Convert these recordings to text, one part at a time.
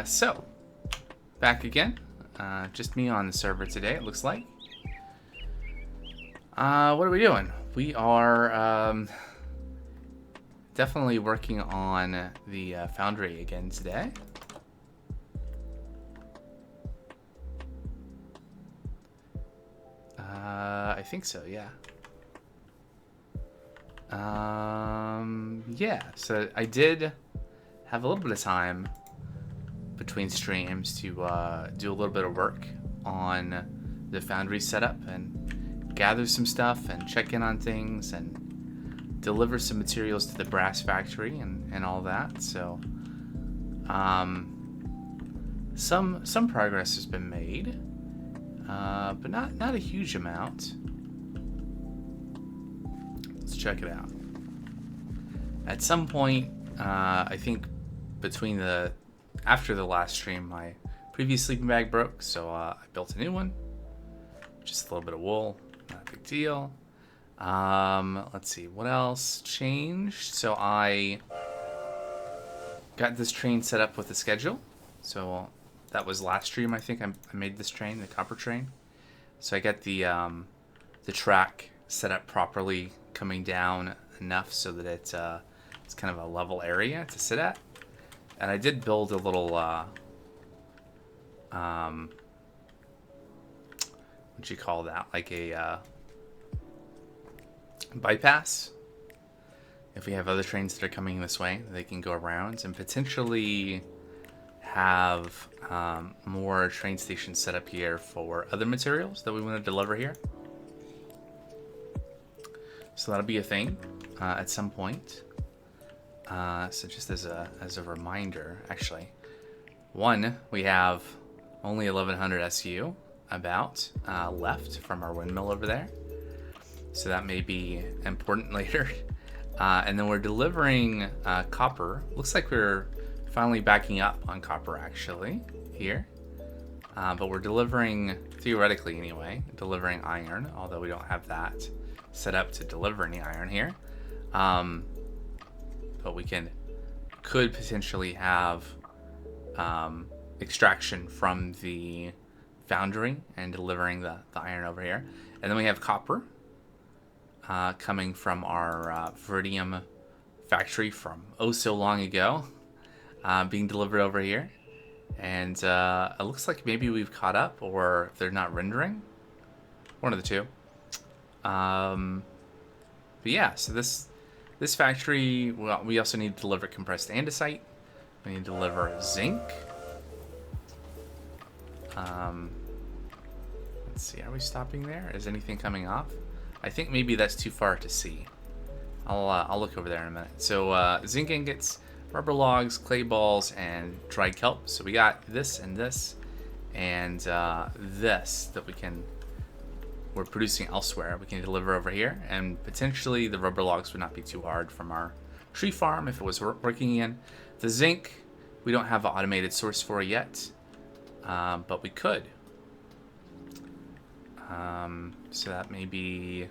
So, back again. Just me on the server today, it looks like. What are we doing? We are definitely working on the foundry again today. I think so, yeah. Yeah, so I did have a little bit of time between streams to do a little bit of work on the foundry setup and gather some stuff and check in on things and deliver some materials to the brass factory and all that. So some progress has been made, but not a huge amount. Let's check it out. At some point, I think between after the last stream, my previous sleeping bag broke, so I built a new one. Just a little bit of wool, not a big deal. Let's see, what else changed? So I got this train set up with the schedule. So that was last stream, I think. I made this train, the copper train. So I got the track set up properly, coming down enough so that it's kind of a level area to sit at. And I did build a little, what do you call that? Like a bypass. If we have other trains that are coming this way, they can go around and potentially have more train stations set up here for other materials that we want to deliver here. So that'll be a thing at some point. So just as a reminder, actually, we have only 1100 SU about left from our windmill over there. So that may be important later. And then we're delivering copper. Looks like we're finally backing up on copper actually here. But we're delivering, theoretically anyway, delivering iron, although we don't have that set up to deliver any iron here. But we could potentially have extraction from the foundry and delivering the iron over here. And then we have copper coming from our Veridium factory from oh so long ago, being delivered over here. And it looks like maybe we've caught up, or they're not rendering. One of the two. But yeah, so this factory, well, we also need to deliver compressed andesite. We need to deliver zinc. Let's see, are we stopping there? Is anything coming off? I think maybe that's too far to see. I'll look over there in a minute. So zinc ingots, rubber logs, clay balls, and dried kelp. So we got this and this, and this that we're producing elsewhere. We can deliver over here, and potentially the rubber logs would not be too hard from our tree farm if it was working again. The zinc, we don't have an automated source for yet, but we could. So that may be,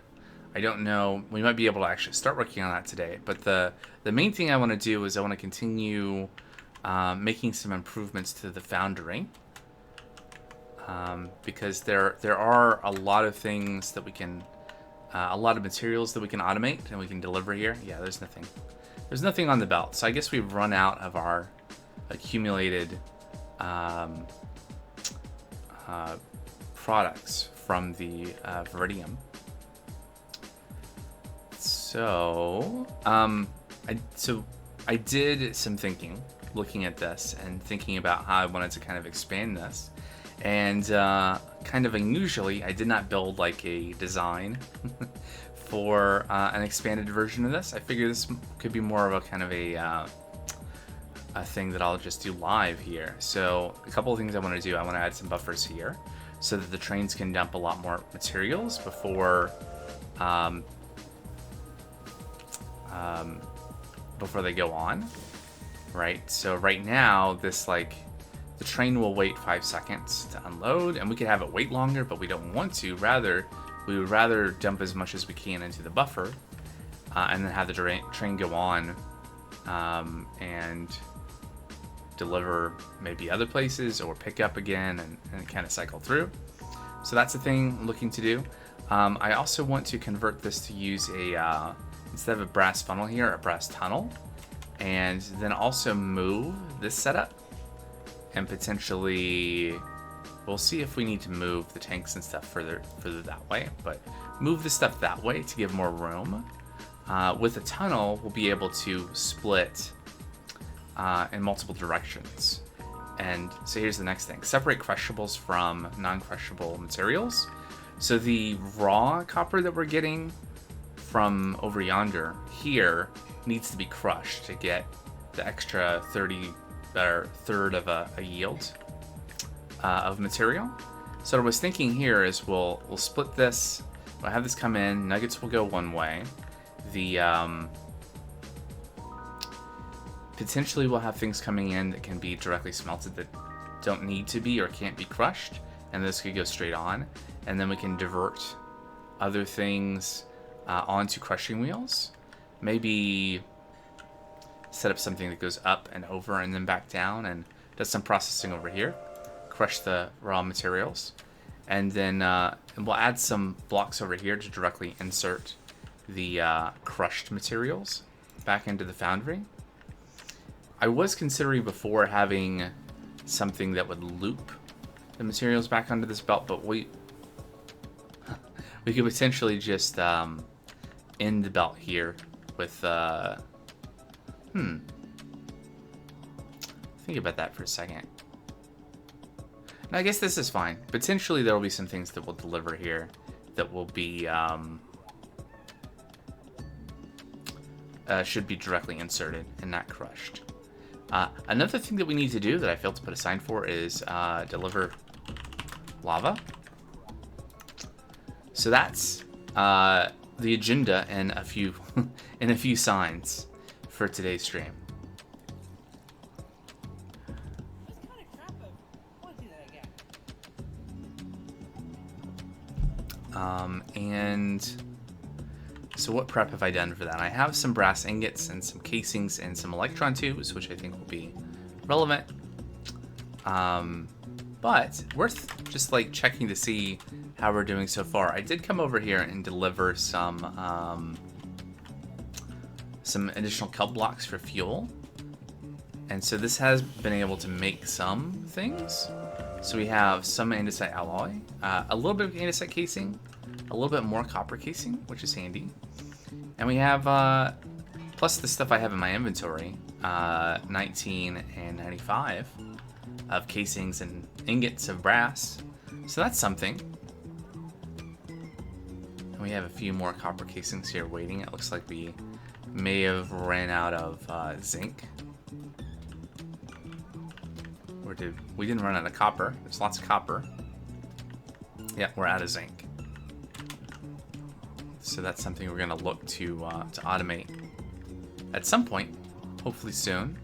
I don't know, we might be able to actually start working on that today. But the main thing I want to do is I want to continue making some improvements to the foundry. Because there are a lot of things that we can, a lot of materials that we can automate and we can deliver here. Yeah, there's nothing on the belt. So I guess we've run out of our accumulated products from the Veridium. So I did some thinking, looking at this and thinking about how I wanted to kind of expand this. And kind of unusually, I did not build like a design for an expanded version of this. I figured this could be more of a kind of a thing that I'll just do live here. So a couple of things I want to do. I want to add some buffers here so that the trains can dump a lot more materials before they go on, right? So right now, this the train will wait 5 seconds to unload, and we could have it wait longer, but we don't want to. We would rather dump as much as we can into the buffer, and then have the train go on and deliver maybe other places or pick up again and kind of cycle through. So that's the thing I'm looking to do. I also want to convert this to use a, instead of a brass funnel here, a brass tunnel. And then also move this setup and potentially, we'll see if we need to move the tanks and stuff further that way, but move the stuff that way to give more room. With a tunnel, we'll be able to split in multiple directions. And so here's the next thing. Separate crushables from non-crushable materials. So the raw copper that we're getting from over yonder here needs to be crushed to get the extra 30 or third of a yield of material. So what I was thinking here is we'll split this. We'll have this come in. Nuggets will go one way. The potentially we'll have things coming in that can be directly smelted that don't need to be or can't be crushed, and this could go straight on. And then we can divert other things onto crushing wheels. Maybe set up something that goes up and over and then back down and does some processing over here. Crush the raw materials. And then we'll add some blocks over here to directly insert the crushed materials back into the foundry. I was considering before having something that would loop the materials back onto this belt, but we could potentially just end the belt here with think about that for a second. Now, I guess this is fine. Potentially there will be some things that we'll deliver here that will be should be directly inserted and not crushed. Another thing that we need to do that I failed to put a sign for is deliver lava. So that's the agenda and a few and a few signs for today's stream. And so what prep have I done for that? I have some brass ingots and some casings and some electron tubes, which I think will be relevant. But worth just like checking to see how we're doing so far. I did come over here and deliver some additional kelp blocks for fuel. And so this has been able to make some things. So we have some andesite alloy, a little bit of andesite casing, a little bit more copper casing, which is handy. And we have, plus the stuff I have in my inventory, 19 and 95 of casings and ingots of brass. So that's something. And we have a few more copper casings here waiting. It looks like we may have ran out of zinc. Or we didn't run out of copper. There's lots of copper. Yeah, we're out of zinc. So that's something we're gonna look to automate at some point, hopefully soon.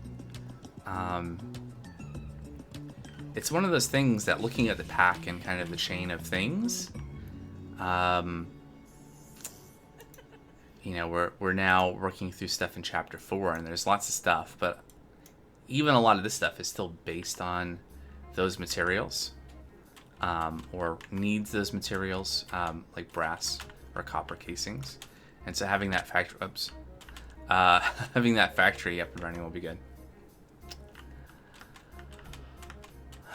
It's one of those things that looking at the pack and kind of the chain of things, you know, we're now working through stuff in chapter 4, and there's lots of stuff, but even a lot of this stuff is still based on those materials, or needs those materials, like brass or copper casings. And so having that having that factory up and running will be good.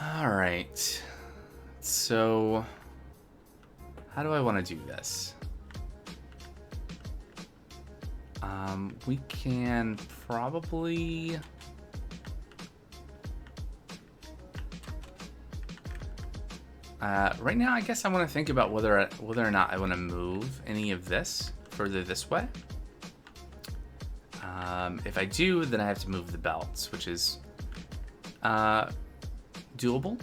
All right, so how do I want to do this? We can probably right now, I guess I want to think about whether or not I want to move any of this further this way. If I do, then I have to move the belts, which is doable.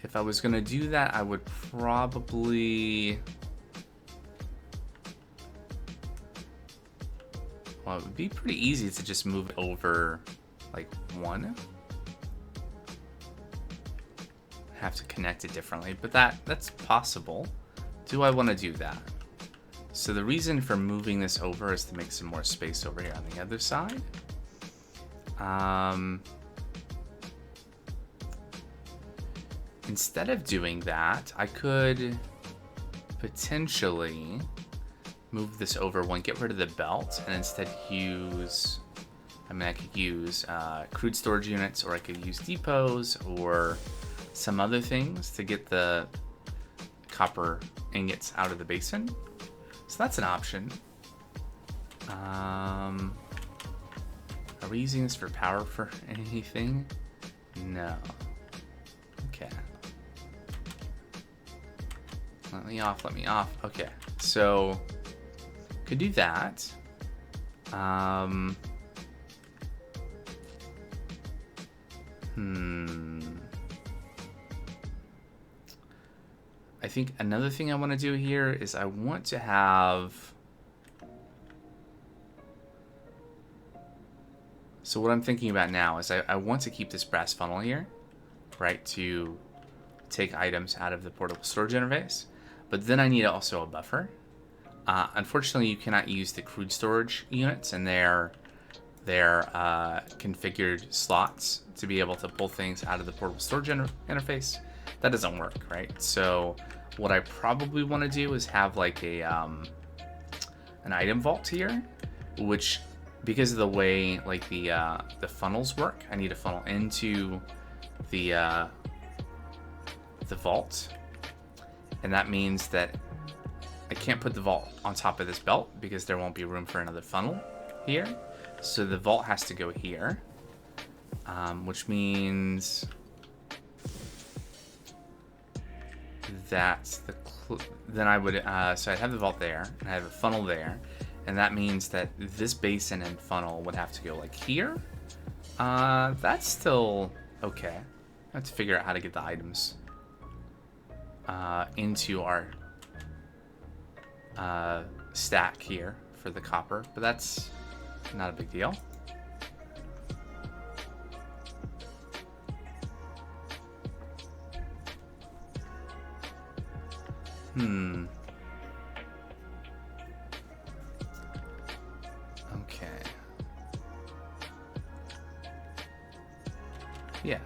If I was going to do that, I would probably... Well, it would be pretty easy to just move over like one. Have to connect it differently, but that's possible. Do I want to do that? So the reason for moving this over is to make some more space over here on the other side. Instead of doing that, I could potentially move this over one, get rid of the belt, and instead use, I could use crude storage units, or I could use depots, or some other things to get the copper ingots out of the basin. So that's an option. Are we using this for power for anything? No. Okay. Let me off. Okay, so could do that. I think another thing I want to do here is I want to have... So what I'm thinking about now is I want to keep this brass funnel here, right, to take items out of the portable storage interface. But then I need also a buffer. Unfortunately, you cannot use the crude storage units and their configured slots to be able to pull things out of the portable storage interface. That doesn't work, right? So what I probably want to do is have like a an item vault here, which, because of the way like the funnels work, I need a funnel into the vault, and that means that I can't put the vault on top of this belt because there won't be room for another funnel here. So the vault has to go here, which means that then I would so I'd have the vault there and I have a funnel there, and that means that this basin and funnel would have to go like here. That's still okay. I have to figure out how to get the items into our stack here for the copper, but that's not a big deal. Okay. Yeah.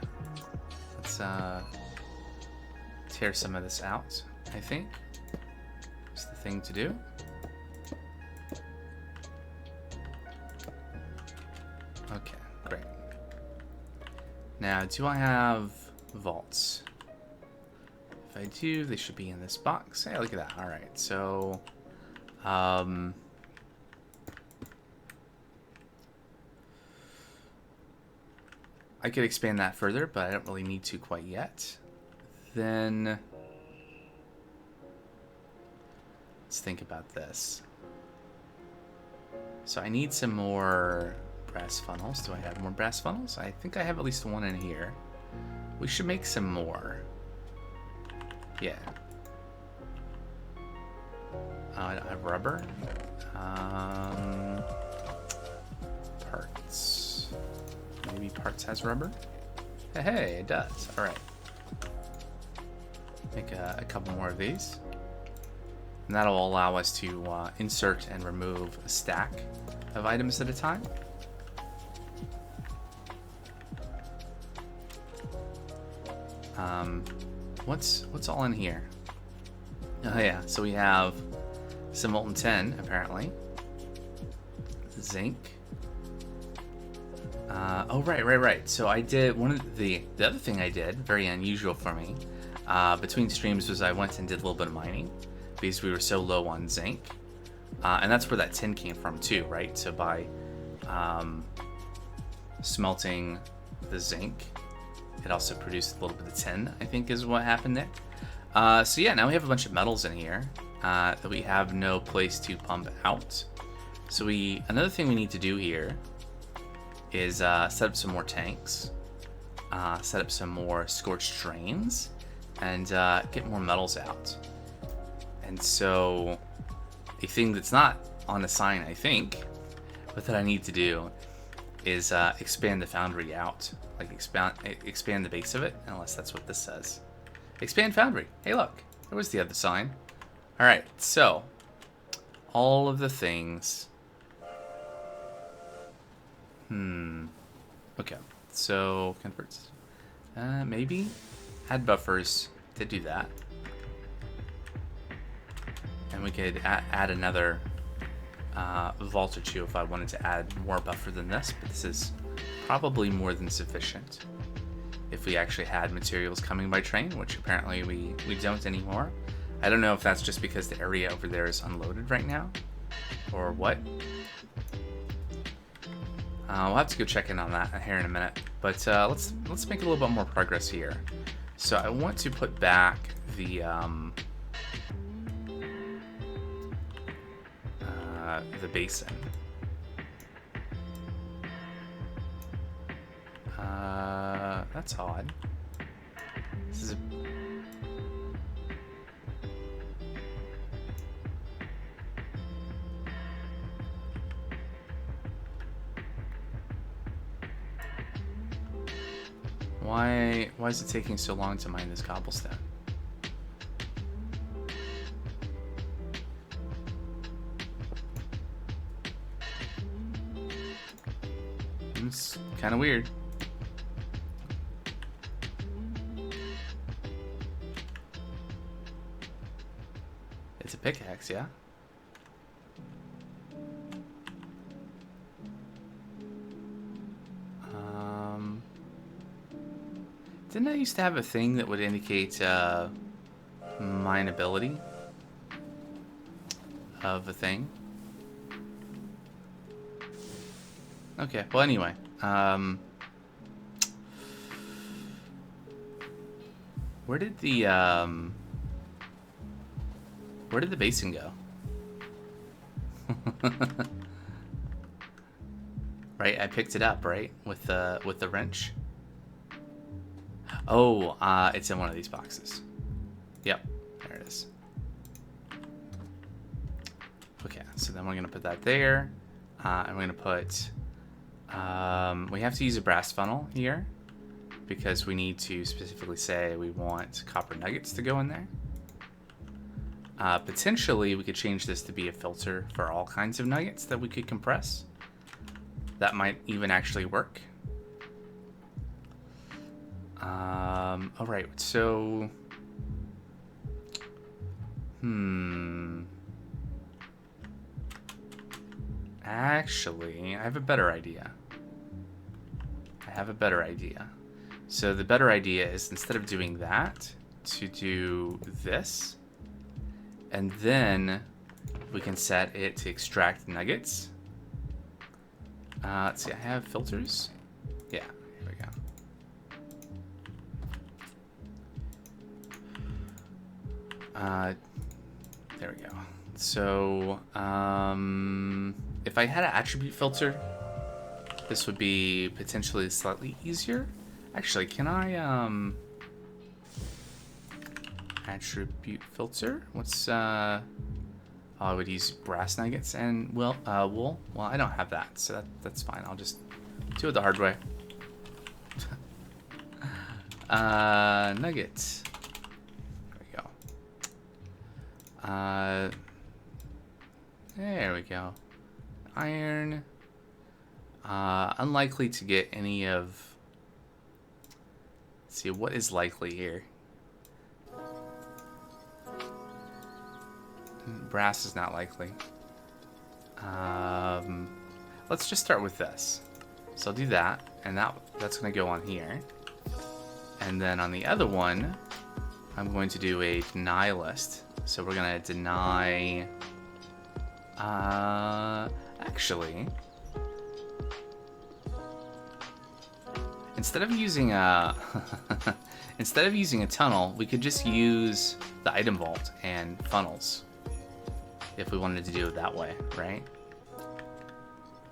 Let's tear some of this out, I think. It's the thing to do. Okay, great. Now, do I have vaults? If I do, they should be in this box. Hey, look at that. All right, so I could expand that further, but I don't really need to quite yet. Then let's think about this. So I need some more brass funnels. Do I have more brass funnels? I think I have at least one in here. We should make some more. Yeah. I have rubber. Parts. Maybe parts has rubber? Hey, it does. All right. Make a couple more of these. And that'll allow us to insert and remove a stack of items at a time. What's all in here? Oh yeah, so we have some molten tin, apparently. Zinc. Oh, right. So I did one of the other thing I did, very unusual for me, between streams, was I went and did a little bit of mining because we were so low on zinc. And that's where that tin came from too, right? So by smelting the zinc, it also produced a little bit of tin, I think is what happened there. So yeah, now we have a bunch of metals in here that we have no place to pump out. So another thing we need to do here is set up some more tanks, set up some more scorched drains, and get more metals out. And so a thing that's not on the sign, I think, but that I need to do is expand the foundry out. Like expand the base of it, unless that's what this says. Expand foundry. Hey look, there was the other sign. Alright, so all of the things. Okay, so converts. Maybe add buffers to do that. And we could add another vault or two if I wanted to add more buffer than this, but this is probably more than sufficient if we actually had materials coming by train, which apparently we don't anymore. I don't know if that's just because the area over there is unloaded right now or what. We'll have to go check in on that here in a minute, but let's make a little bit more progress here. So I want to put back the basin. That's odd. This is why is it taking so long to mine this cobblestone? It's kind of weird. It's a pickaxe, yeah? Didn't I used to have a thing that would indicate mineability of a thing? Okay, well anyway, where did the basin go? Right, I picked it up, right, with the wrench. Oh, it's in one of these boxes. Yep, there it is. Okay, so then we're gonna put that there, and we're gonna put. We have to use a brass funnel here because we need to specifically say we want copper nuggets to go in there. Potentially, we could change this to be a filter for all kinds of nuggets that we could compress. That might even actually work. All right, so, actually, I have a better idea. So the better idea is, instead of doing that, to do this, and then we can set it to extract nuggets. Let's see, I have filters. Yeah, here we go. There we go. So, if I had an attribute filter, this would be potentially slightly easier. Actually, can I, attribute filter? What's, oh, I would use brass nuggets and, well, wool. Well, I don't have that, so that's fine. I'll just do it the hard way. Nuggets. There we go. Iron. Unlikely to get any of... Let's see, what is likely here? Brass is not likely. Let's just start with this. So I'll do that, and that's going to go on here. And then on the other one, I'm going to do a deny list. So we're gonna deny, actually, instead of using a, instead of using a tunnel, we could just use the item vault and funnels if we wanted to do it that way, right?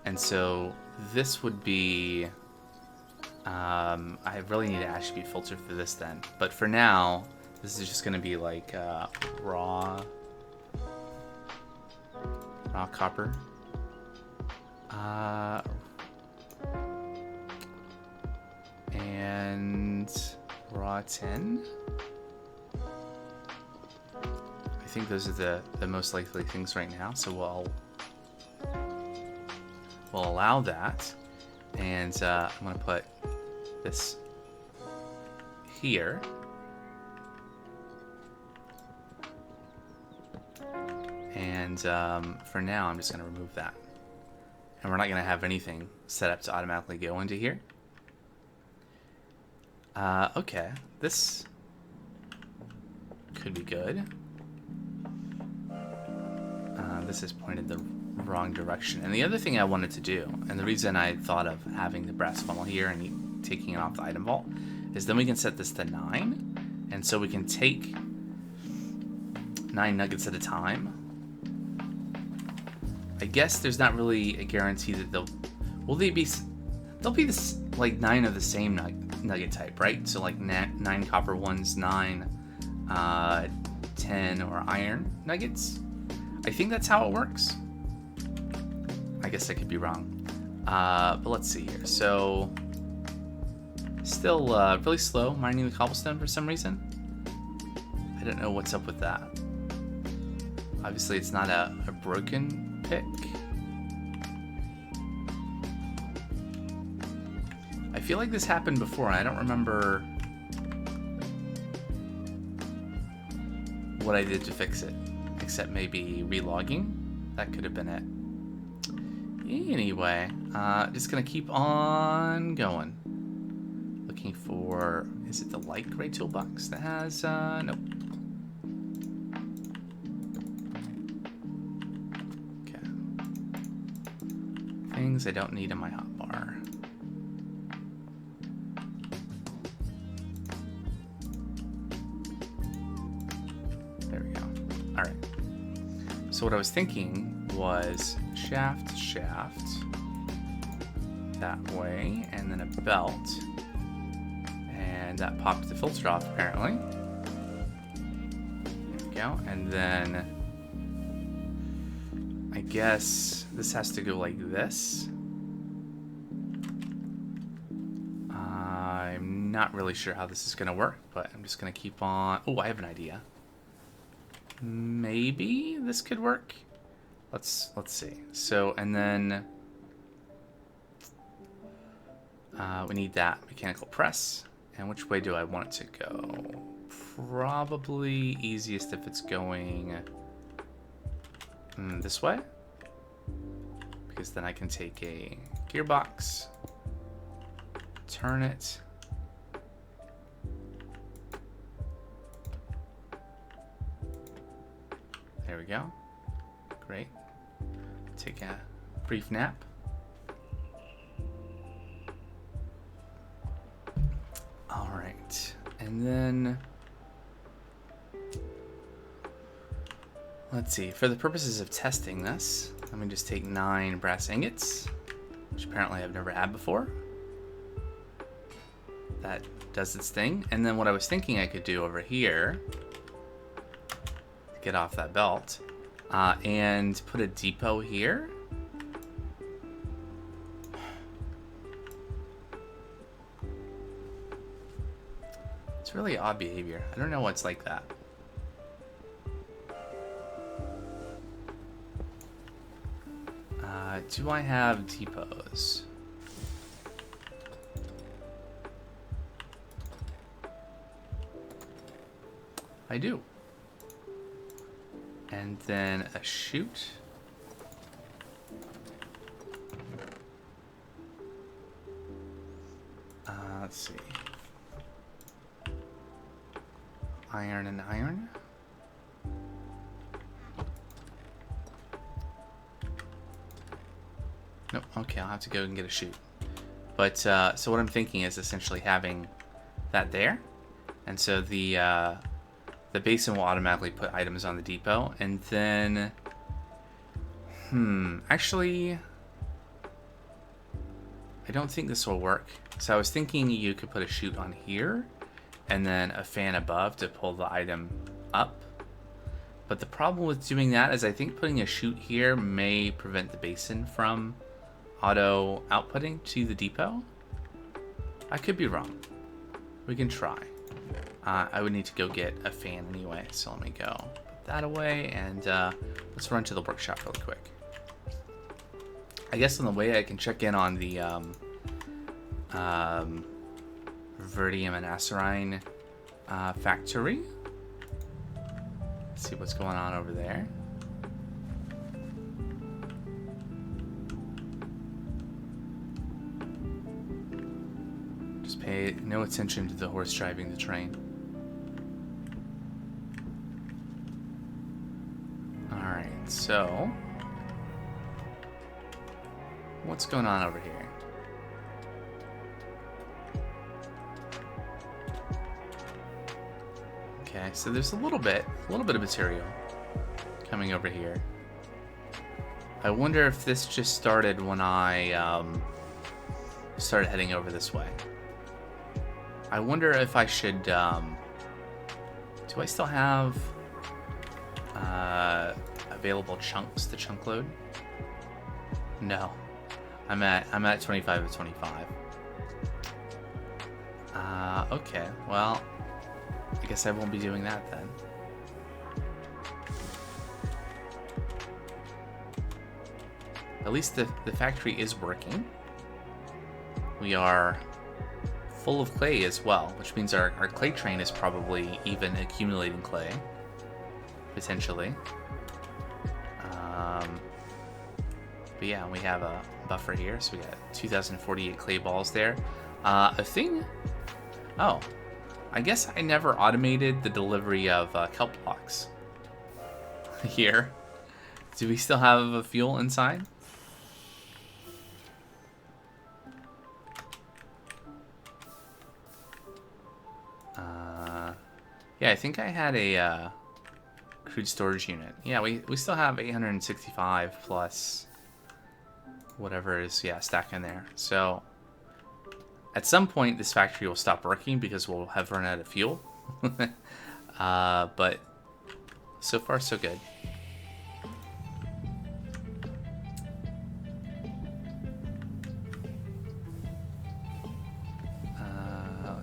And so this would be, I really need an attribute filter for this then, but for now, this is just gonna be like raw copper. And raw tin. I think those are the most likely things right now, so we'll allow that. And I'm going to put this here. And for now, I'm just going to remove that. And we're not going to have anything set up to automatically go into here. Okay, this could be good. This is pointed the wrong direction. And the other thing I wanted to do, and the reason I thought of having the brass funnel here and taking it off the item vault, is then we can set this to 9. And so we can take 9 nuggets at a time. I guess there's not really a guarantee that they'll be this, like 9 of the same nugget type, right? So like 9 copper ones, 9 10 or iron nuggets. I think that's how it works. I guess I could be wrong. But let's see here. So still really slow mining the cobblestone for some reason. I don't know what's up with that. Obviously it's not a broken pick. I feel like this happened before, and I don't remember what I did to fix it, except maybe relogging. That could have been it. Anyway, just gonna keep on going. Looking for, is it the light gray toolbox that has, nope. Okay. Things I don't need in my hotbar. There we go. All right. So what I was thinking was shaft, that way, and then a belt. And that popped the filter off, apparently. There we go. And then I guess this has to go like this. I'm not really sure how this is going to work, but I'm just going to keep on. Oh, I have an idea. Maybe this could work. Let's see. So, and then we need that mechanical press. And which way do I want it to go? Probably easiest if it's going this way. Because then I can take a gearbox, turn it. There we go. Great. Take a brief nap. All right. And then let's see. For the purposes of testing this, let me just take 9 brass ingots, which apparently I've never had before. That does its thing. And then what I was thinking I could do over here, get off that belt, and put a depot here. It's really odd behavior. I don't know what's like that. Do I have depots? I do. And then a chute. Let's see. Iron and iron. Nope. Okay, I'll have to go and get a chute. But so what I'm thinking is essentially having that there, and so the basin will automatically put items on the depot, and then actually I don't think this will work. So I was thinking you could put a chute on here and then a fan above to pull the item up. But the problem with doing that is I think putting a chute here may prevent the basin from auto outputting to the depot. I could be wrong. We can try. I would need to go get a fan anyway, so let me go put that away, and let's run to the workshop really quick. I guess on the way I can check in on the Verdium and Acerine factory. See what's going on over there. Just pay no attention to the horse driving the train. Alright, so what's going on over here? Okay, so there's a little bit of material coming over here. I wonder if this just started when I started heading over this way. I wonder if I should, do I still have available chunks to chunk load? No, I'm at 25 of 25. Okay, well, I guess I won't be doing that then. At least the factory is working. We are full of clay as well, which means our clay train is probably even accumulating clay, potentially. But yeah, we have a buffer here, so we got 2,048 clay balls there. A thing... Oh, I guess I never automated the delivery of kelp blocks here. Do we still have a fuel inside? Yeah, I think I had a crude storage unit. Yeah, we still have 865 plus whatever is, yeah, stacking there. So at some point this factory will stop working because we'll have run out of fuel. But so far so good.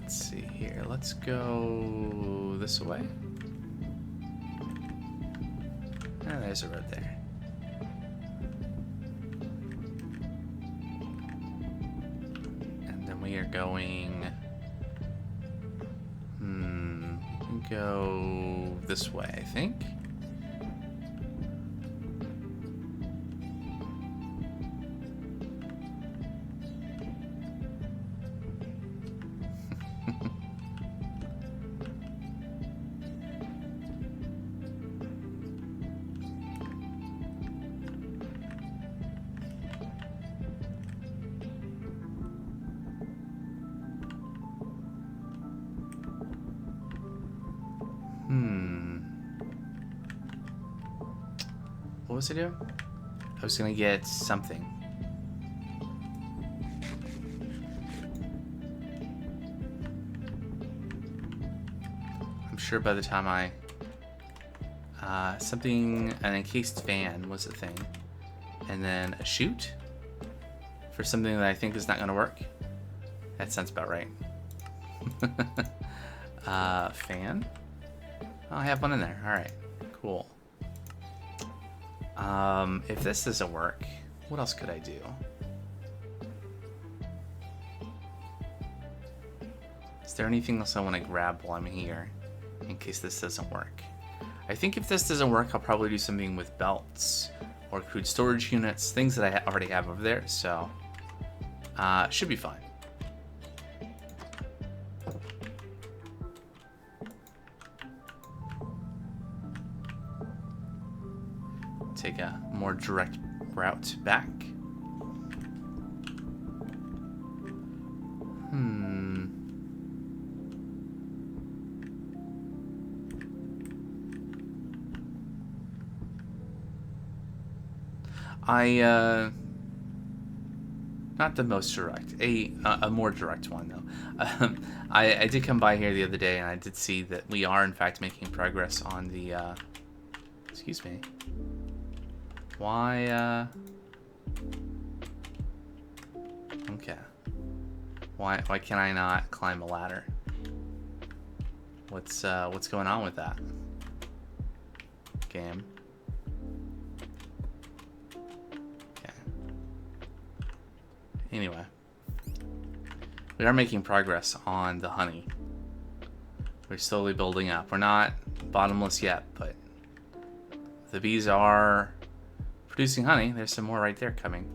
Let's see here. Let's go this way. And there's a road there. And then we are going... go this way, I think. What was I doing? I was gonna get something. I'm sure by the time I... an encased fan was the thing. And then a chute for something that I think is not gonna work. That sounds about right. Fan? Oh, I have one in there. Alright, cool. If this doesn't work, what else could I do? Is there anything else I want to grab while I'm here in case this doesn't work? I think if this doesn't work, I'll probably do something with belts or crude storage units, things that I already have over there, so should be fine. Take a more direct route back. Not the most direct, a more direct one though. I did come by here the other day and I did see that we are in fact making progress on the, excuse me. Why, okay. Why can I not climb a ladder? What's going on with that? game. Okay. Anyway. We are making progress on the honey. We're slowly building up. We're not bottomless yet, but the bees are producing honey. There's some more right there coming.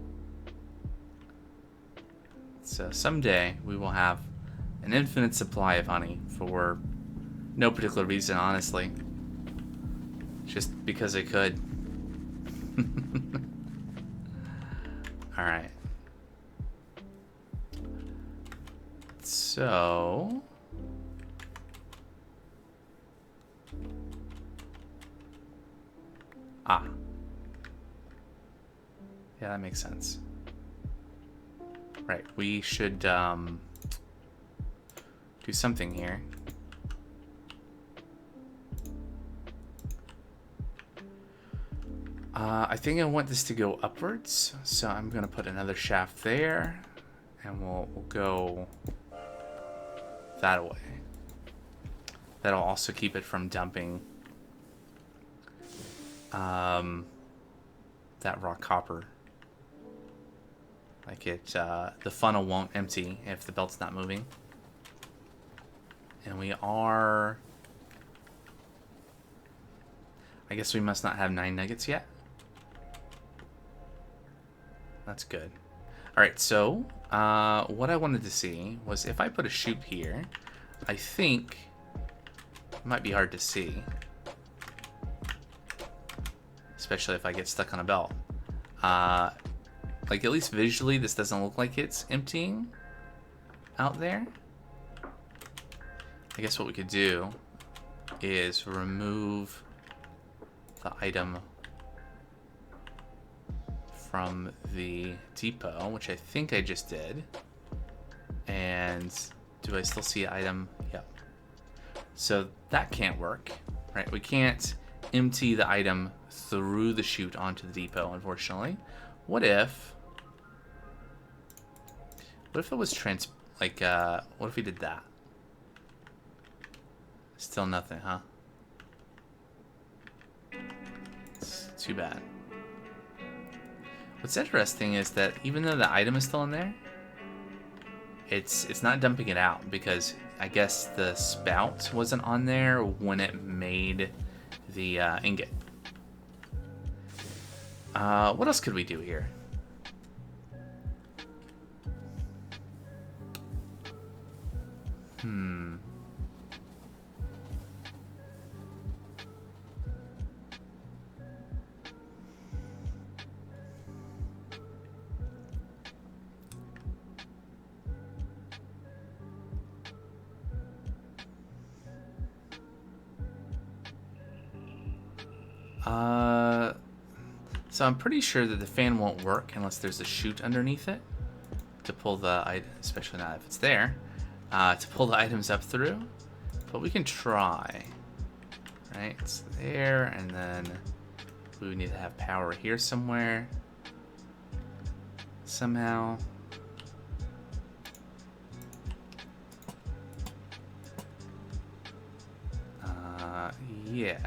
So someday we will have an infinite supply of honey for no particular reason, honestly. Just because I could. Alright. So... Ah. Yeah, that makes sense. Right, we should do something here. I think I want this to go upwards, so I'm gonna put another shaft there, and we'll go that way. That'll also keep it from dumping that raw copper. Like the funnel won't empty if the belt's not moving. And we are... I guess we must not have 9 nuggets yet. That's good. Alright, so what I wanted to see was if I put a chute here, I think it might be hard to see. Especially if I get stuck on a belt. Like, at least visually, this doesn't look like it's emptying out there. I guess what we could do is remove the item from the depot, which I think I just did. And do I still see item? Yep. So that can't work, right? We can't empty the item through the chute onto the depot, unfortunately. What if it was what if we did that? Still nothing, huh? It's too bad. What's interesting is that even though the item is still in there, it's not dumping it out because I guess the spout wasn't on there when it made the ingot. What else could we do here? So I'm pretty sure that the fan won't work unless there's a chute underneath it to pull the item, especially not if it's there, to pull the items up through. But we can try. Right, it's there, and then we would need to have power here somewhere. Somehow. Yeah.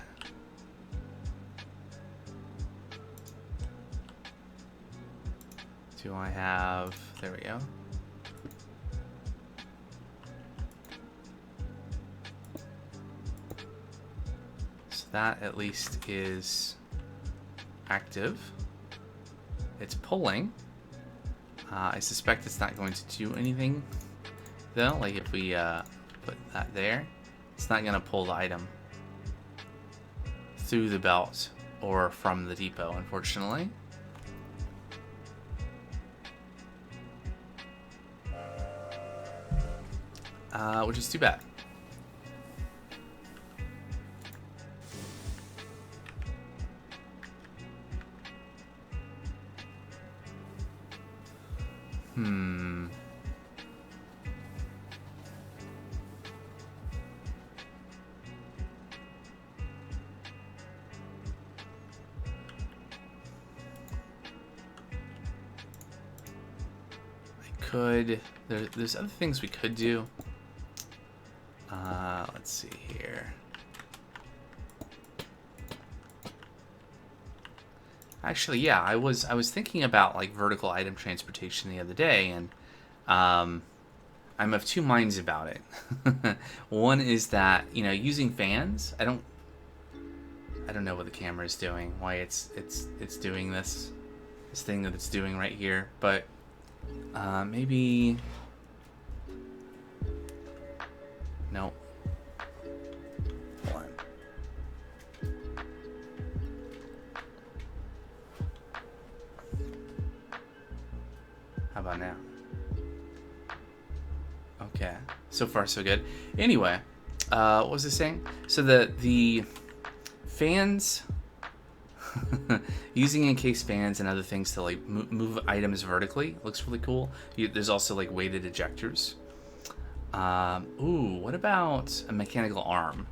Do I have... There we go. So that at least is active. It's pulling. I suspect it's not going to do anything, though. Like if we put that there, it's not going to pull the item through the belt or from the depot, unfortunately. Which is too bad. There's other things we could do. Let's see here. Actually, yeah, I was thinking about like vertical item transportation the other day, and um, I'm of two minds about it. One is that, you know, using fans, I don't know what the camera is doing, why it's doing this thing that it's doing right here, but maybe no. Hold on. How about now? Okay, so far so good. Anyway, what was I saying? So the fans, using encased fans and other things to like move items vertically looks really cool. There's also like weighted ejectors. Ooh, what about a mechanical arm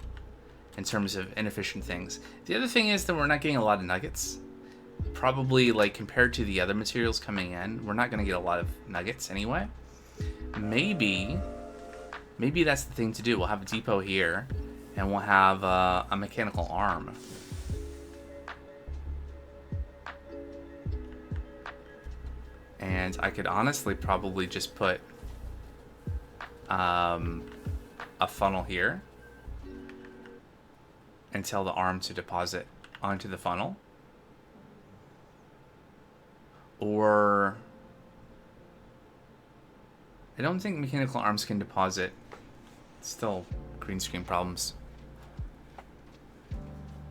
in terms of inefficient things? The other thing is that we're not getting a lot of nuggets. Probably, like, compared to the other materials coming in, we're not going to get a lot of nuggets anyway. Maybe that's the thing to do. We'll have a depot here, and we'll have a mechanical arm. And I could honestly probably just put a funnel here and tell the arm to deposit onto the funnel. Or I don't think mechanical arms can deposit. Still green screen problems.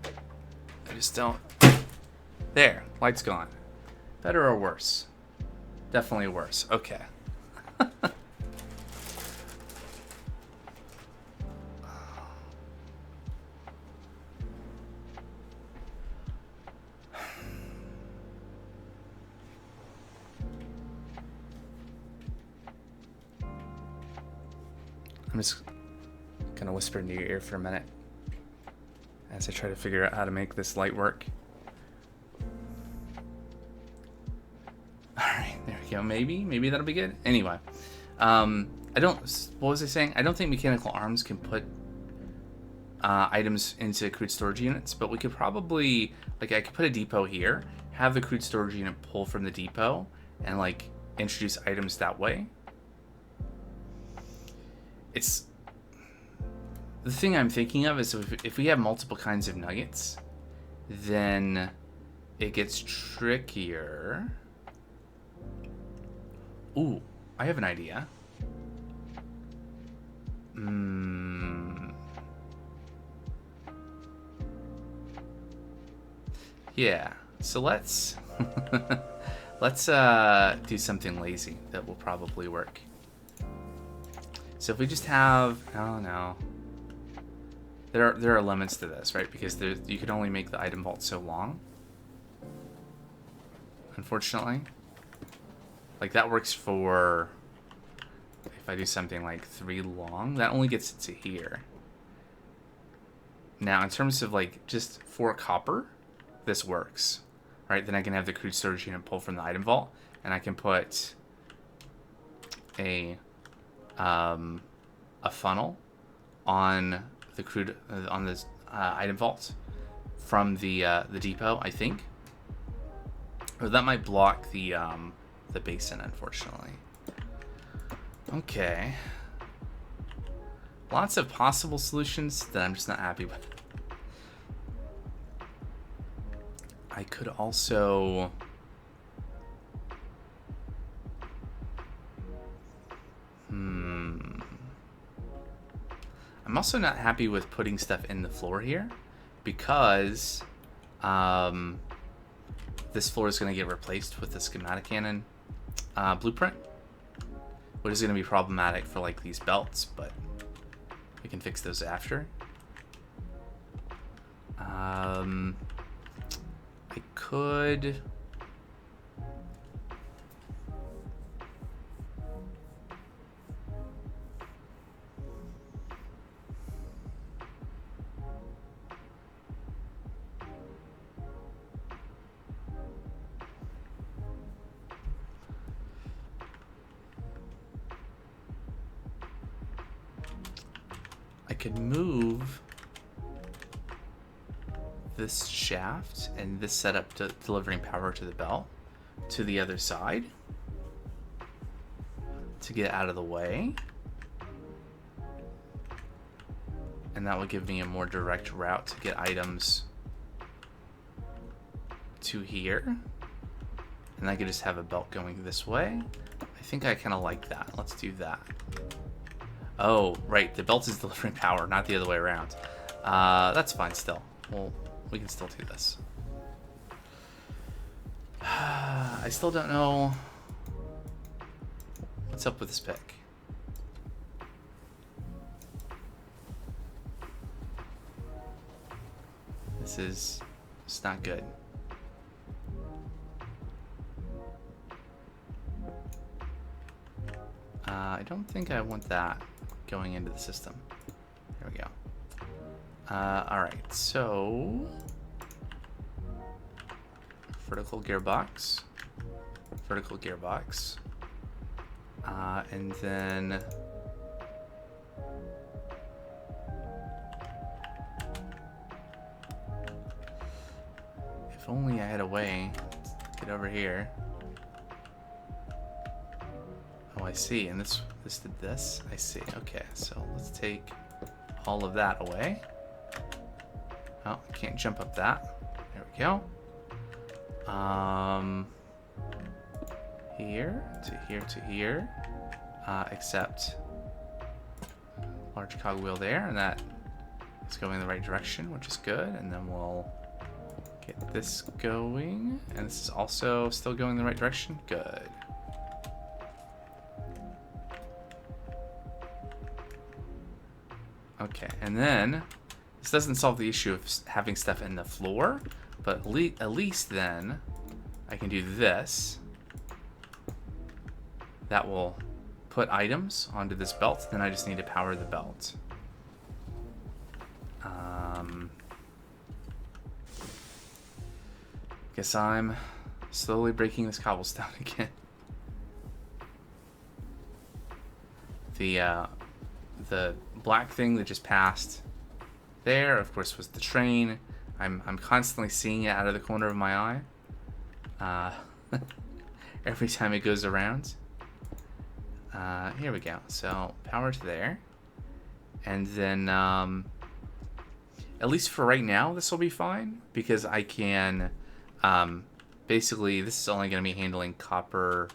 I just don't. There, light's gone. Better or worse? Definitely worse. Okay. I'm just gonna whisper into your ear for a minute as I try to figure out how to make this light work. Alright, there we go. Maybe that'll be good. Anyway, what was I saying? I don't think mechanical arms can put items into crude storage units, but we could probably, like, I could put a depot here, have the crude storage unit pull from the depot, and like introduce items that way. It's the thing I'm thinking of is if we have multiple kinds of nuggets, then it gets trickier. Ooh, I have an idea. Yeah, so let's do something lazy that will probably work. So if we just have, oh no, there are limits to this, right? Because you can only make the item vault so long. Unfortunately, like that works for, if I do something like 3 long, that only gets it to here. Now, in terms of like just 4 copper, this works, right? Then I can have the crude storage unit pull from the item vault, and I can put a funnel on the crude on this item vault from the depot, I think. Or that might block the basin, unfortunately. Okay. Lots of possible solutions that I'm just not happy with. I could also I'm also not happy with putting stuff in the floor here because this floor is going to get replaced with the schematic cannon blueprint, which is going to be problematic for like these belts, but we can fix those after. I could move this shaft and this setup to delivering power to the belt to the other side to get out of the way. And that will give me a more direct route to get items to here. And I could just have a belt going this way. I think I kind of like that. Let's do that. Oh, right. The belt is delivering power, not the other way around. That's fine still. Well, we can still do this. I still don't know what's up with this pick. It's not good. I don't think I want that going into the system. There we go. Alright, so vertical gearbox, and then if only I had a way to get over here. Oh, I see, and this did this. I see. Okay, so let's take all of that away. Oh, I can't jump up that. There we go. Here to here to here, except large cogwheel there, and that is going in the right direction, which is good. And then we'll get this going, and this is also still going in the right direction. Good. Okay, and then this doesn't solve the issue of having stuff in the floor, but at least then I can do this. That will put items onto this belt. Then I just need to power the belt. Guess I'm slowly breaking this cobblestone again. The black thing that just passed there, of course, was the train. I'm constantly seeing it out of the corner of my eye. Every time it goes around. Here we go. So power to there. And then, at least for right now, this will be fine. Because I can, basically, this is only going to be handling copper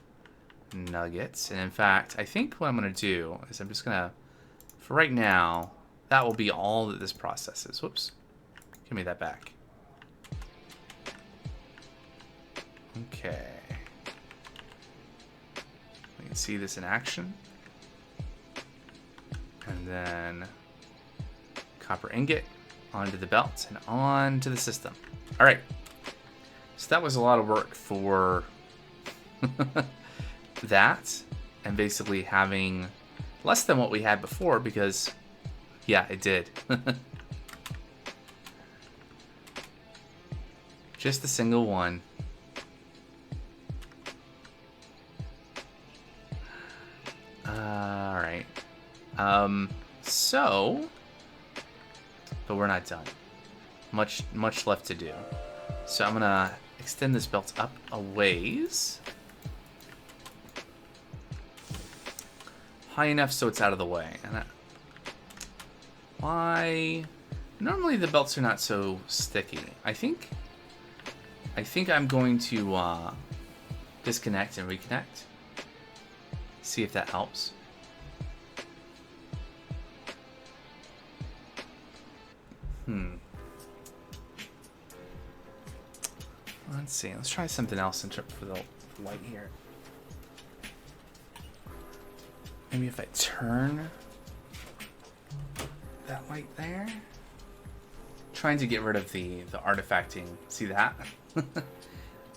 nuggets. And in fact, I think what I'm going to do is I'm just going to, for right now, that will be all that this processes. Whoops. Give me that back. Okay. We can see this in action. And then copper ingot onto the belt and onto the system. All right. So that was a lot of work for that, and basically having less than what we had before, because yeah, it did. Just a single one. All right. So, but we're not done. Much left to do. So I'm gonna extend this belt up a ways. High enough so it's out of the way. And why? Normally the belts are not so sticky. I think I'm going to disconnect and reconnect. See if that helps. Let's see. Let's try something else in terms for the light here. Maybe if I turn that light there. Trying to get rid of the artifacting. See that?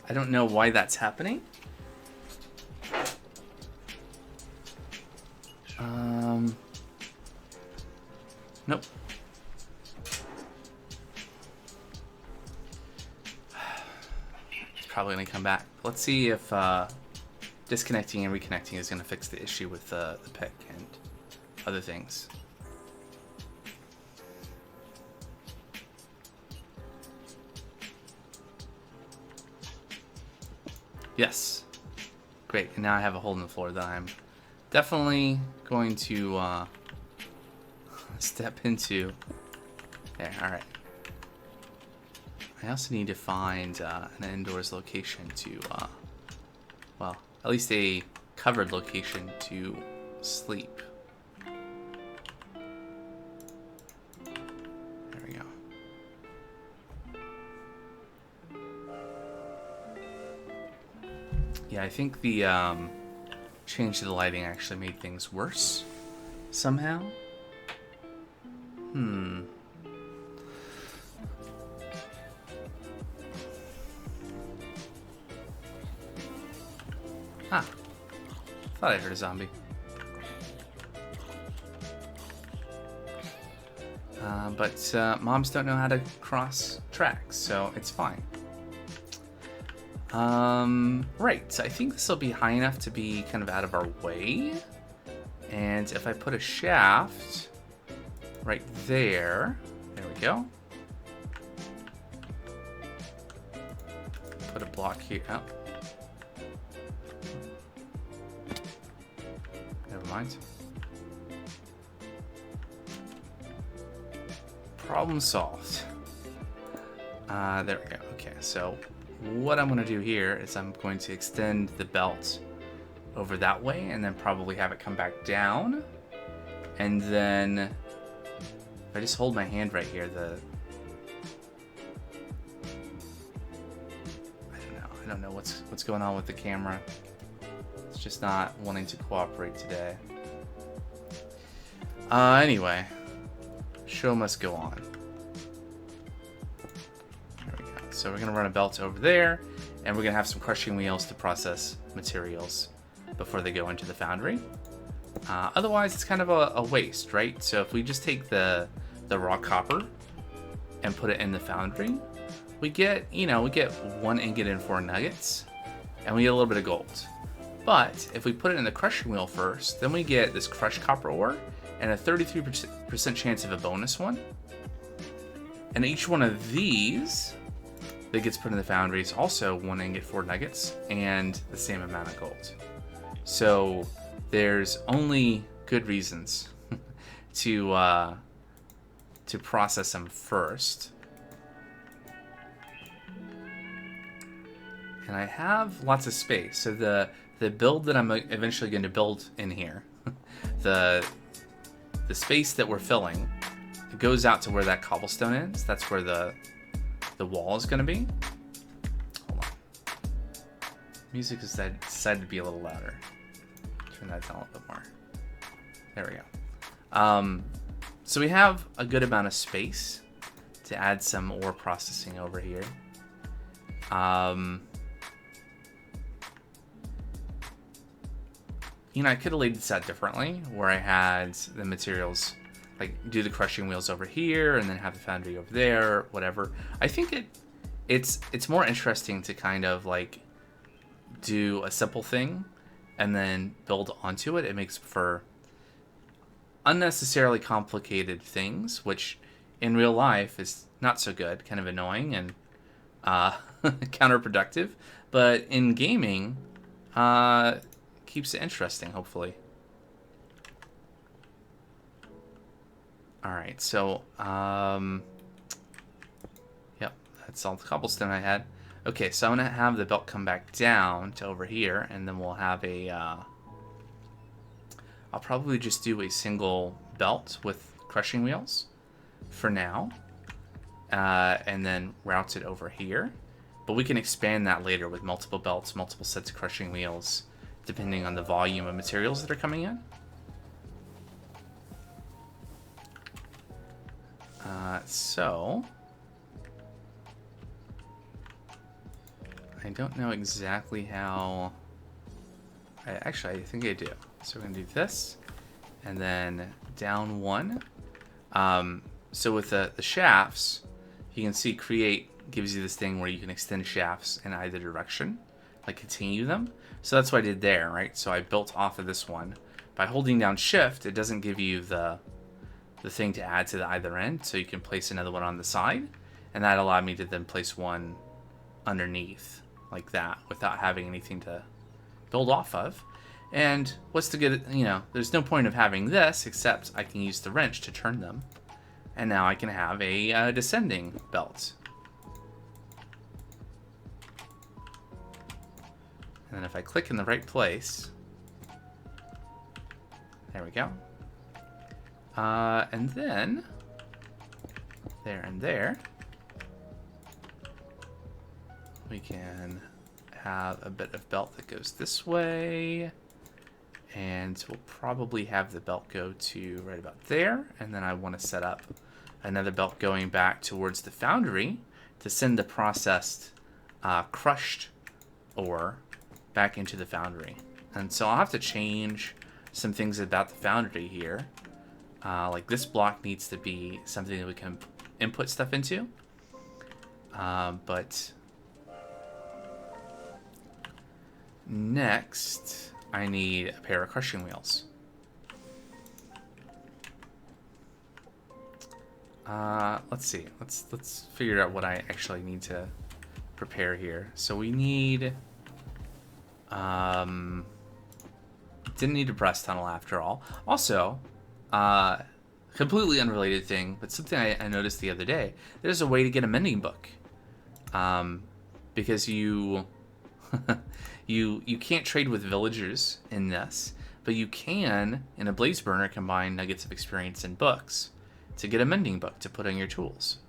I don't know why that's happening. Nope. It's probably gonna come back. Let's see if disconnecting and reconnecting is gonna fix the issue with the pick and other things. Yes. Great. And now I have a hole in the floor that I'm definitely going to step into. There. All right. I also need to find an indoors location to, well, at least a covered location to sleep. There we go. Yeah, I think the change to the lighting actually made things worse somehow. Ah, thought I heard a zombie. But moms don't know how to cross tracks, so it's fine. Right, so I think this will be high enough to be kind of out of our way. And if I put a shaft right there, there we go. Put a block here. Oh. Never mind. Problem solved. There we go. Okay, so what I'm going to do here is I'm going to extend the belt over that way and then probably have it come back down. And then if I just hold my hand right here, I don't know what's going on with the camera. It's just not wanting to cooperate today. Anyway, show must go on. There we go. So we're gonna run a belt over there, and we're gonna have some crushing wheels to process materials before they go into the foundry. Otherwise, it's kind of a waste, right? So if we just take the raw copper and put it in the foundry, we get 1 ingot and 4 nuggets, and we get a little bit of gold. But if we put it in the crushing wheel first, then we get this crushed copper ore and a 33% chance of a bonus one. And each one of these that gets put in the foundry is also 1 ingot, 4 nuggets, and the same amount of gold. So there's only good reasons to process them first. And I have lots of space. So the build that I'm eventually going to build in here, the space that we're filling, it goes out to where that cobblestone is. That's where the wall is going to be. Hold on. Music has decided to be a little louder. Turn that down a little bit more. There we go. So we have a good amount of space to add some ore processing over here. I could have laid this out differently, where I had the materials, like do the crushing wheels over here, and then have the foundry over there, whatever. I think it's more interesting to kind of like do a simple thing and then build onto it. It makes for unnecessarily complicated things, which in real life is not so good, kind of annoying and counterproductive. But in gaming, keeps it interesting, hopefully. Alright, so, yep, that's all the cobblestone I had. Okay, so I'm going to have the belt come back down to over here, and then we'll have a, I'll probably just do a single belt with crushing wheels for now, and then route it over here. But we can expand that later with multiple belts, multiple sets of crushing wheels, depending on the volume of materials that are coming in. So I don't know exactly how. Actually, I think I do. So we're gonna do this, and then down 1. So with the shafts, you can see create gives you this thing where you can extend shafts in either direction, like continue them. So that's what I did there, right? So I built off of this one. By holding down shift, it doesn't give you the thing to add to the either end, so you can place another one on the side, and that allowed me to then place one underneath like that without having anything to build off of. And what's the good, there's no point of having this except I can use the wrench to turn them. And now I can have a descending belt. And then if I click in the right place, there we go. And then, there and there, we can have a bit of belt that goes this way. And we'll probably have the belt go to right about there. And then I want to set up another belt going back towards the foundry to send the processed crushed ore back into the foundry. And so I'll have to change some things about the foundry here. Like this block needs to be something that we can input stuff into. But next, I need a pair of crushing wheels. Let's see. Let's figure out what I actually need to prepare here. So we need. Didn't need a press tunnel after all. Also, completely unrelated thing, but something I noticed the other day. There's a way to get a mending book, because you you can't trade with villagers in this, but you can in a blaze burner combine nuggets of experience and books to get a mending book to put on your tools.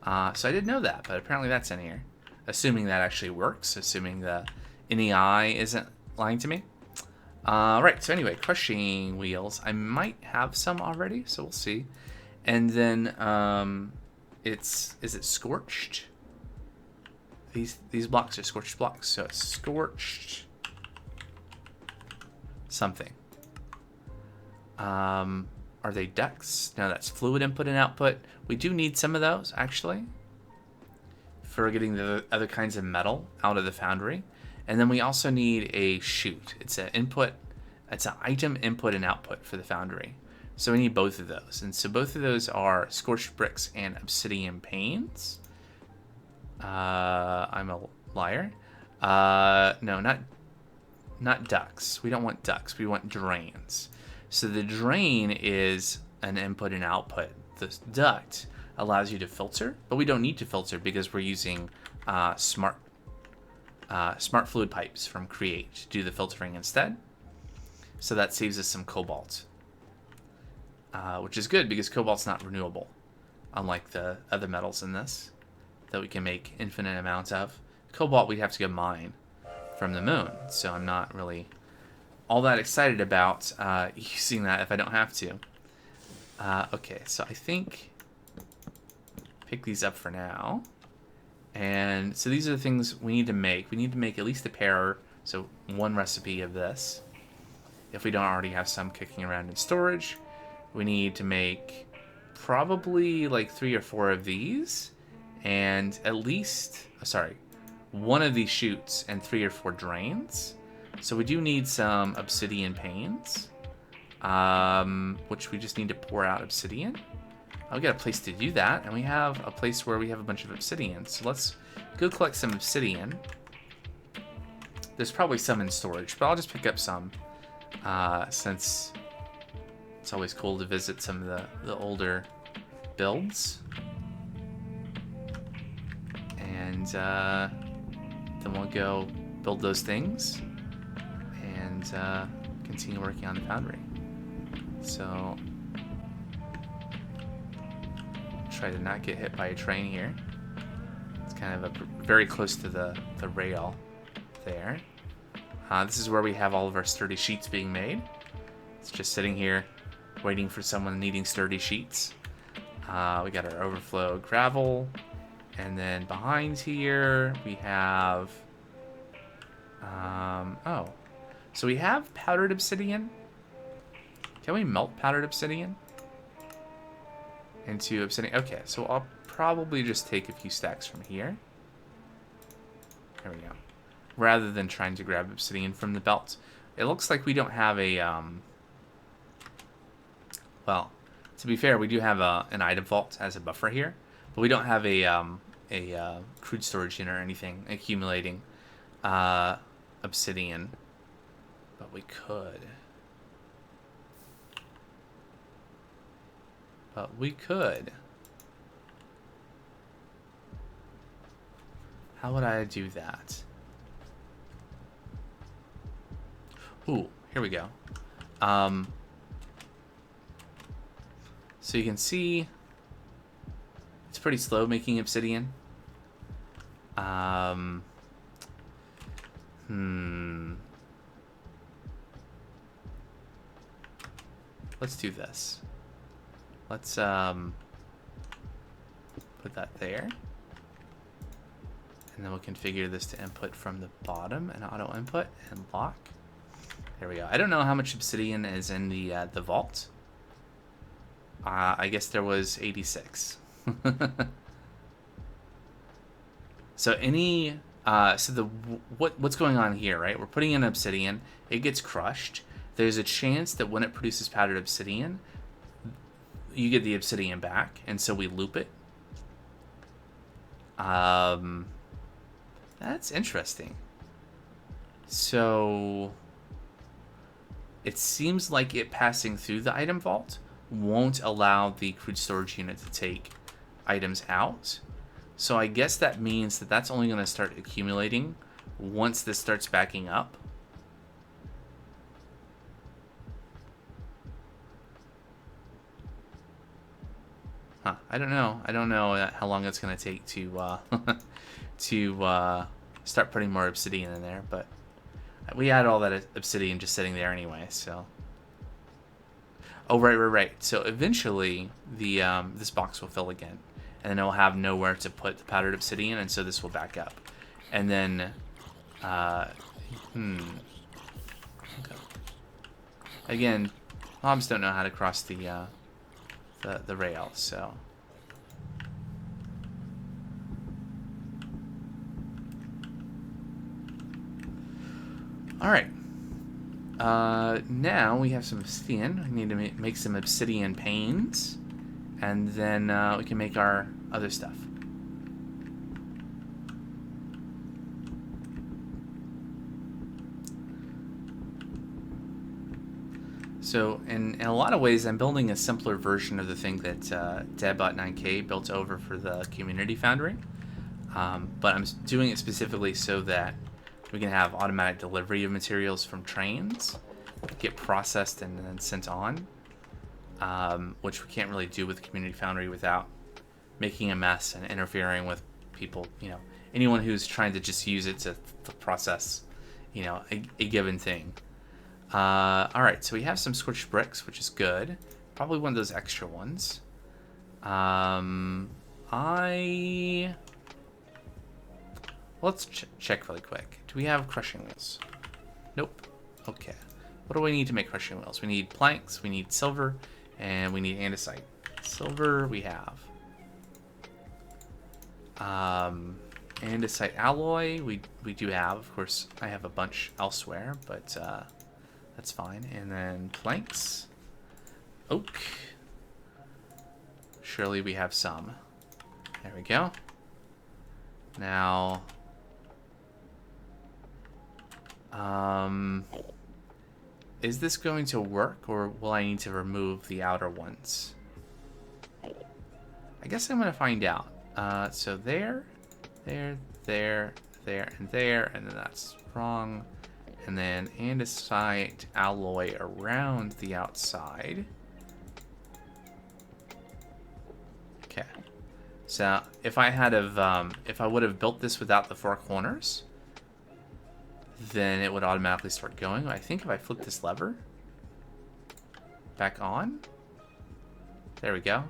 So I didn't know that, but apparently that's in here. Assuming that actually works, assuming the NEI isn't lying to me. Right, so anyway, crushing wheels. I might have some already, so we'll see. And then, is it scorched? These blocks are scorched blocks, so it's scorched something. Are they ducts? No, that's fluid input and output. We do need some of those, actually, for getting the other kinds of metal out of the foundry. And then we also need a chute. It's an input. It's an item input and output for the foundry. So we need both of those. And so both of those are scorched bricks and obsidian panes. I'm a liar. No, not ducts. We don't want ducts. We want drains. So the drain is an input and output. The duct allows you to filter, but we don't need to filter because we're using smart fluid pipes from Create to do the filtering instead. So that saves us some cobalt, which is good because cobalt's not renewable, unlike the other metals in this that we can make infinite amounts of. Cobalt we'd have to go mine from the moon, so I'm not really all that excited about using that if I don't have to. Okay, so I think pick these up for now. And so these are the things we need to make. We need to make at least a pair, so one recipe of this. If we don't already have some kicking around in storage, we need to make probably like 3 or 4 of these, and at least, one of these chutes and 3 or 4 drains. So we do need some obsidian panes, which we just need to pour out obsidian. I've got a place to do that, and we have a place where we have a bunch of obsidian. So let's go collect some obsidian. There's probably some in storage, but I'll just pick up some, since it's always cool to visit some of the older builds. And then we'll go build those things and continue working on the foundry. So try to not get hit by a train here. It's kind of very close to the rail there. This is where we have all of our sturdy sheets being made. It's just sitting here waiting for someone needing sturdy sheets. We got our overflow gravel, and then behind here we have so we have powdered obsidian. Can we melt powdered obsidian into obsidian? Okay, so I'll probably just take a few stacks from here. There we go. Rather than trying to grab obsidian from the belt. It looks like we don't have a, well, to be fair, we do have an item vault as a buffer here, but we don't have a a crude storage unit or anything accumulating obsidian, but we could. How would I do that? Ooh, here we go. So you can see it's pretty slow making obsidian. Let's do this. Let's put that there. And then we'll configure this to input from the bottom and auto input and lock. There we go. I don't know how much obsidian is in the vault. I guess there was 86. So any what's going on here, right? We're putting in obsidian. It gets crushed. There's a chance that when it produces powdered obsidian, you get the obsidian back, and so we loop it. That's interesting. So it seems like it passing through the item vault won't allow the crude storage unit to take items out. So I guess that means that that's only going to start accumulating once this starts backing up. Huh, I don't know. I don't know how long it's going to take to start putting more obsidian in there, but we had all that obsidian just sitting there anyway, so. Oh, right. So eventually the this box will fill again, and then it'll have nowhere to put the powdered obsidian, and so this will back up. And then, okay. Again, mobs don't know how to cross the rail, so. All right. Now we have some obsidian. We need to make some obsidian panes, and then we can make our other stuff. So in a lot of ways, I'm building a simpler version of the thing that Dadbot9K built over for the community foundry, but I'm doing it specifically so that we can have automatic delivery of materials from trains, get processed and then sent on, which we can't really do with Community Foundry without making a mess and interfering with people, anyone who's trying to just use it to process, a given thing. All right, so we have some scorched bricks, which is good. Probably one of those extra ones. Let's check really quick. Do we have crushing wheels? Nope. Okay. What do we need to make crushing wheels? We need planks, we need silver, and we need andesite. Silver we have. Andesite alloy we do have. Of course, I have a bunch elsewhere, but that's fine. And then planks. Oak. Surely we have some. There we go. Now, is this going to work, or will I need to remove the outer ones? I guess I'm going to find out. So there, and then that's wrong. And then andesite alloy around the outside. Okay. So if I would have built this without the 4 corners, then it would automatically start going. I think if I flip this lever back on, there we go.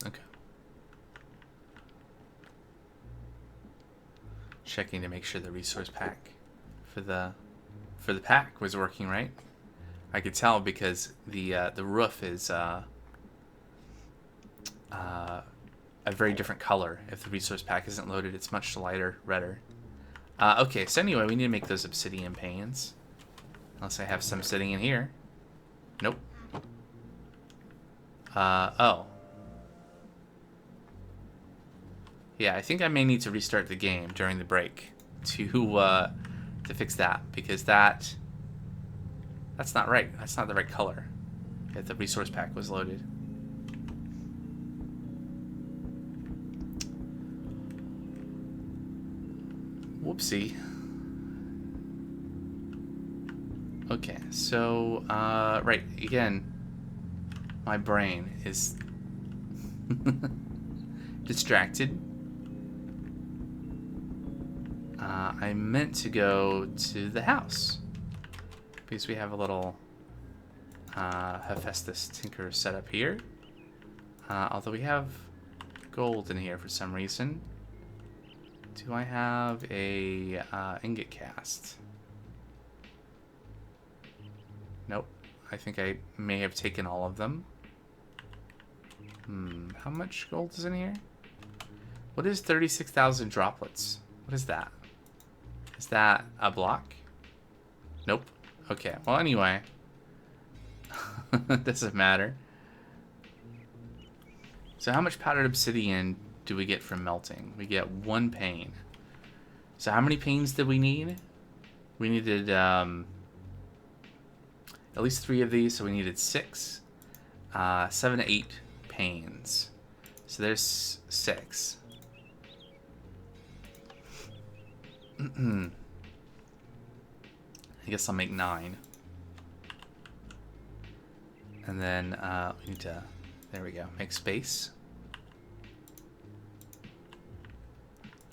Okay. Checking to make sure the resource pack for the pack was working right. I could tell because the roof is a very different color. If the resource pack isn't loaded, it's much lighter, redder. Okay, so anyway, we need to make those obsidian panes. Unless I have some sitting in here. Nope. Oh. Yeah, I think I may need to restart the game during the break to fix that, because that's not right. That's not the right color if the resource pack was loaded. Whoopsie. Okay, so, right, again, my brain is distracted. I meant to go to the house because we have a little Hephaestus Tinker set up here. Although we have gold in here for some reason. Do I have a ingot cast? Nope. I think I may have taken all of them. How much gold is in here? What is 36,000 droplets? What is that? Is that a block? Nope. Okay. Well, anyway. Doesn't matter. So how much powdered obsidian do we get from melting? We get 1 pane. So how many panes did we need? We needed at least 3 of these, so we needed 6. 7 to 8 panes. So there's 6. I guess I'll make 9. And then we need to, there we go, make space.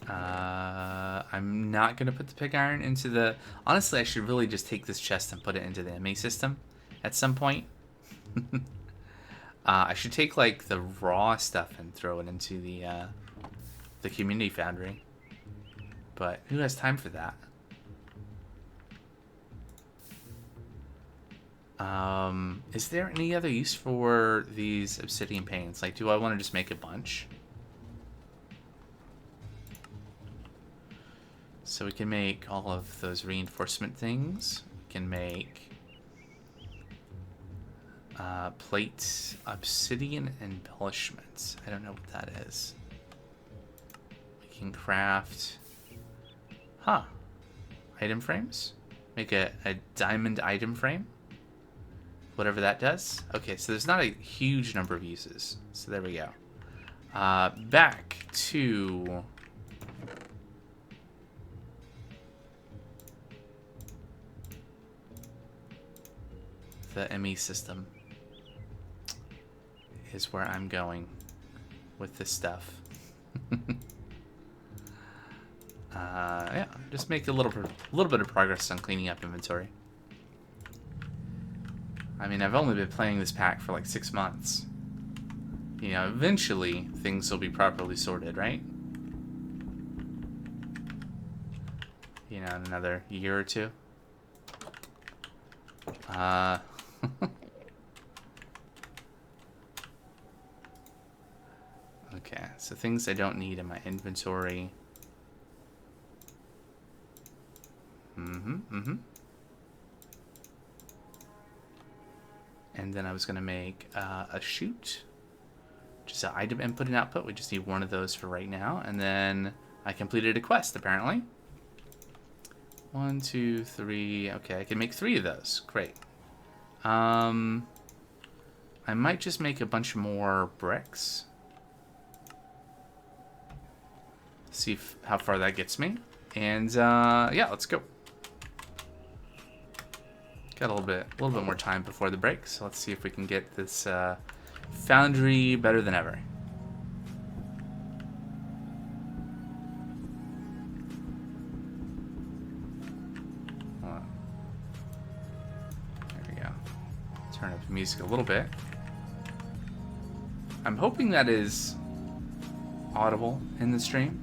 I'm not going to put the pig iron into the... Honestly, I should really just take this chest and put it into the MA system at some point. I should take, like, the raw stuff and throw it into the community foundry. But who has time for that? Is there any other use for these obsidian panes? Like, do I want to just make a bunch? So we can make all of those reinforcement things. We can make plate obsidian embellishments. I don't know what that is. We can craft... Huh. Item frames? Make a diamond item frame? Whatever that does. Okay, so there's not a huge number of uses. So there we go. Back to... the ME system is where I'm going with this stuff. Yeah, just make a little bit of progress on cleaning up inventory. I mean, I've only been playing this pack for like 6 months. You know, eventually things will be properly sorted, right? You know, in another year or two. Okay, so things I don't need in my inventory. And then I was going to make a chute, which is an item input and output. We just need one of those for right now. And then I completed a quest, apparently. 1, 2, 3. Okay, I can make 3 of those. Great. I might just make a bunch more bricks. See how far that gets me. And yeah, let's go. Got a little bit more time before the break, so let's see if we can get this foundry better than ever. There we go. Turn up the music a little bit. I'm hoping that is audible in the stream.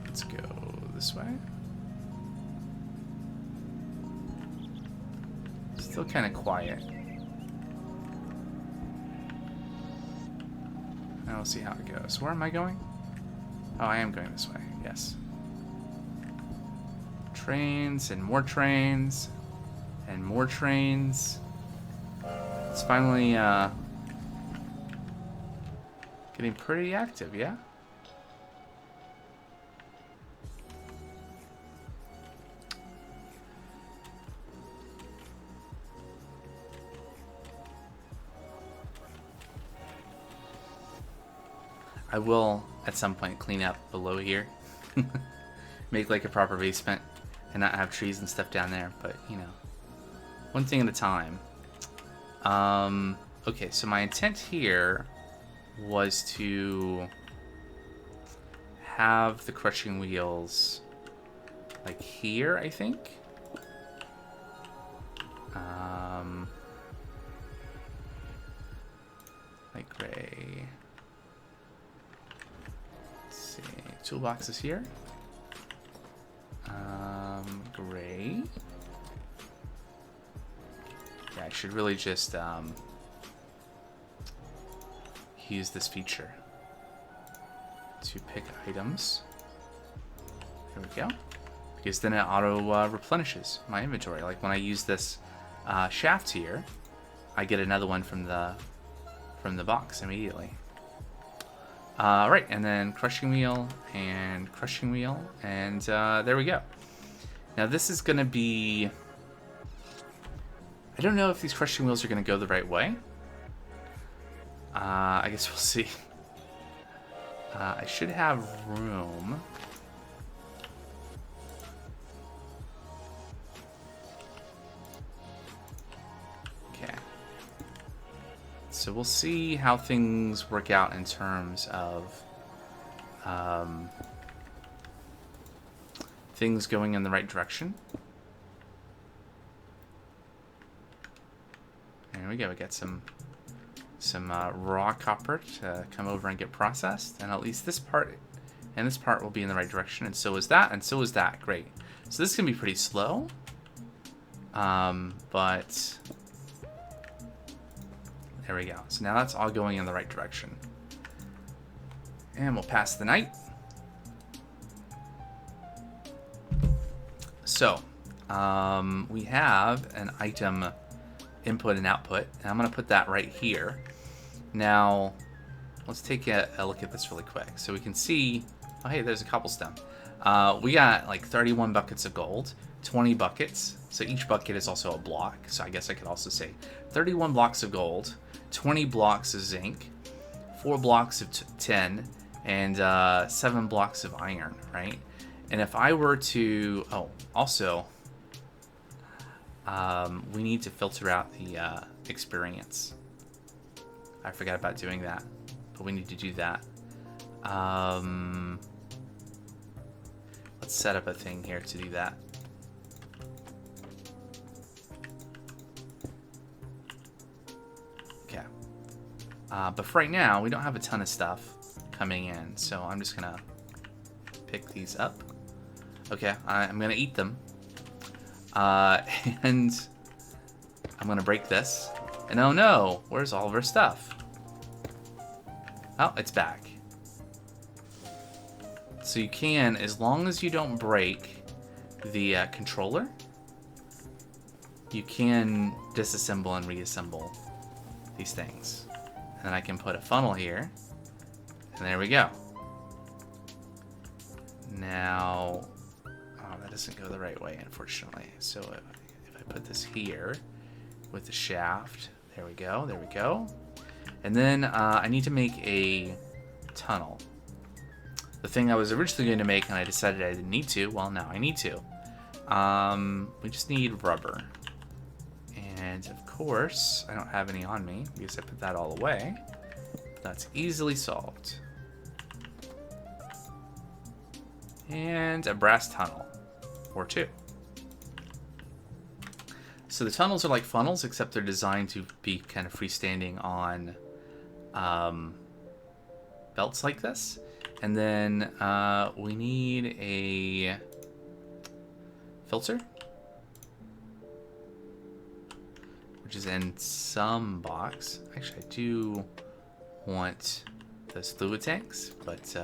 Let's go this way. Still kind of quiet. Now we'll see how it goes. Where am I going? Oh, I am going this way. Yes. Trains and more trains and more trains. It's finally getting pretty active, yeah? I will, at some point, clean up below here. Make like a proper basement and not have trees and stuff down there, but, you know, one thing at a time. Okay, so my intent here was to have the crushing wheels like here, I think. Like gray. Let's see, toolboxes here. Gray. Yeah, I should really just use this feature to pick items. There we go. Because then it auto replenishes my inventory. Like when I use this shaft here, I get another one from the box immediately. Right, and then crushing wheel, and there we go. Now this is going to be... I don't know if these crushing wheels are going to go the right way. I guess we'll see. I should have room. Okay. So we'll see how things work out in terms of things going in the right direction. There we go. We got some raw copper to come over and get processed, and at least this part and this part will be in the right direction, and so is that, and so is that. Great. So this is gonna be pretty slow, but there we go. So now that's all going in the right direction, and we'll pass the night. So we have an item input and output, and I'm going to put that right here. Now let's take a look at this really quick so we can see. Oh, hey, there's a cobblestone. We got like 31 buckets of gold, 20 buckets, so each bucket is also a block, so I guess I could also say 31 blocks of gold, 20 blocks of zinc, 4 blocks of tin, and 7 blocks of iron, right? And if I were to... Oh, also... we need to filter out the experience. I forgot about doing that, but we need to do that. Let's set up a thing here to do that. Okay. But for right now, we don't have a ton of stuff coming in, so I'm just gonna pick these up. Okay, I'm gonna eat them. And I'm gonna break this. And oh no, where's all of our stuff? Oh, it's back. So you can, as long as you don't break the controller, you can disassemble and reassemble these things. And then I can put a funnel here. And there we go. Now... that doesn't go the right way, unfortunately. So if I put this here with the shaft, there we go, there we go. And then I need to make a tunnel. The thing I was originally going to make, and I decided I didn't need to, well, now I need to. We just need rubber. And of course, I don't have any on me because I put that all away. That's easily solved. And a brass tunnel. Or 2. So the tunnels are like funnels, except they're designed to be kind of freestanding on belts like this. And then we need a filter, which is in some box. Actually, I do want those fluid tanks, but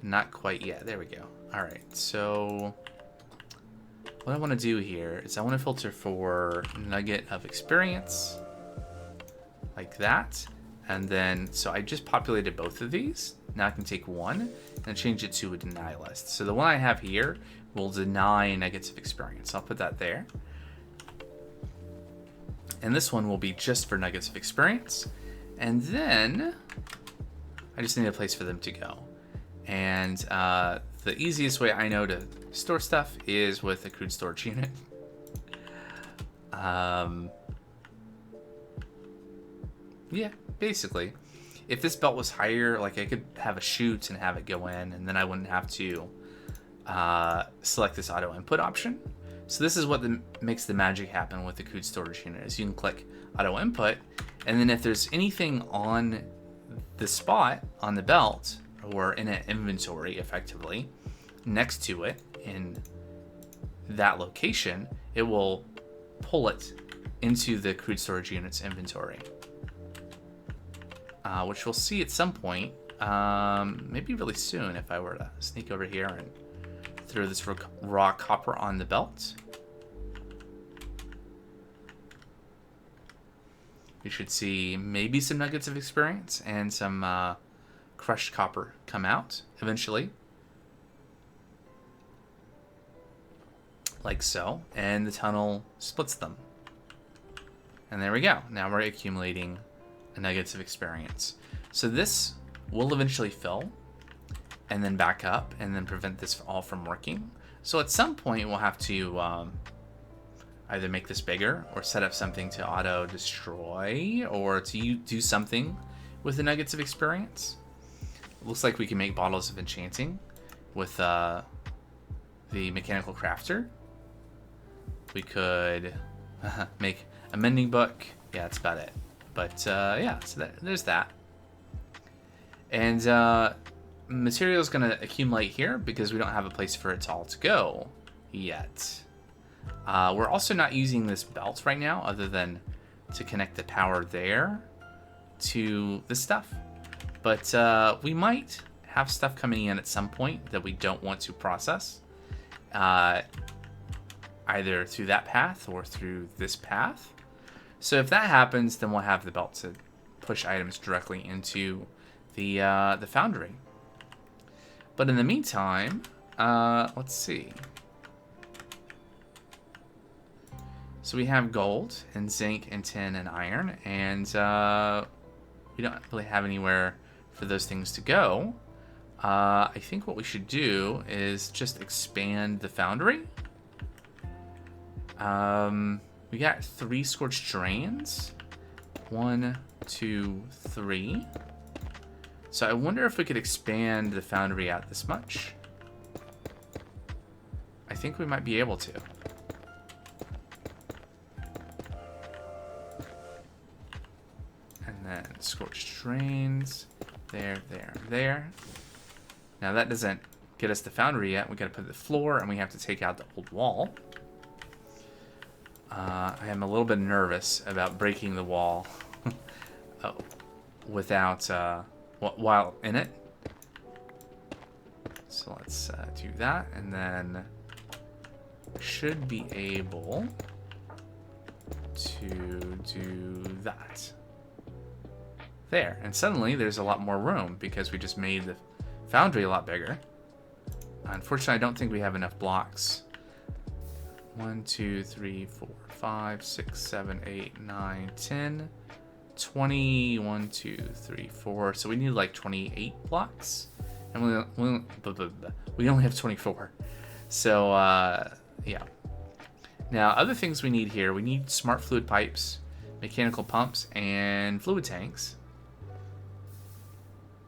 not quite yet. There we go. All right, so what I want to do here is I want to filter for nugget of experience, like that. And then, so I just populated both of these. Now I can take one and change it to a deny list. So the one I have here will deny nuggets of experience. I'll put that there. And this one will be just for nuggets of experience. And then I just need a place for them to go. And the easiest way I know to store stuff is with a crude storage unit. Yeah, basically. If this belt was higher, like I could have a chute and have it go in, and then I wouldn't have to select this auto input option. So this is what makes the magic happen with the crude storage unit, is you can click auto input, and then if there's anything on the spot on the belt or in an inventory effectively next to it in that location, it will pull it into the crude storage unit's inventory. Which we'll see at some point, maybe really soon if I were to sneak over here and throw this raw copper on the belt. You should see maybe some nuggets of experience and some crushed copper come out eventually. Like so, and the tunnel splits them. And there we go. Now we're accumulating nuggets of experience. So this will eventually fill and then back up and then prevent this all from working. So at some point we'll have to either make this bigger or set up something to auto destroy or to do something with the nuggets of experience. It looks like we can make bottles of enchanting with the mechanical crafter. We could make a mending book. Yeah, that's about it. But yeah, so there's that. And material is going to accumulate here because we don't have a place for it all to go yet. We're also not using this belt right now other than to connect the power there to this stuff. But we might have stuff coming in at some point that we don't want to process. Either through that path or through this path. So if that happens, then we'll have the belt to push items directly into the foundry. But in the meantime, let's see. So we have gold and zinc and tin and iron, and we don't really have anywhere for those things to go. I think what we should do is just expand the foundry. We got 3 scorched drains. 1, 2, 3. So I wonder if we could expand the foundry out this much. I think we might be able to. And then scorched drains. There, there, there. Now that doesn't get us the foundry yet. We gotta put the floor and we have to take out the old wall. I am a little bit nervous about breaking the wall without, while in it. So let's do that, and then should be able to do that. There, and suddenly there's a lot more room because we just made the foundry a lot bigger. Unfortunately, I don't think we have enough blocks. 1, 2, 3, 4, 5, 6, 7, 8, 9, 10, 20, 1, 2, 3, 4. So we need like 28 blocks. And we only have 24. So, yeah. Now, other things we need here, we need smart fluid pipes, mechanical pumps, and fluid tanks.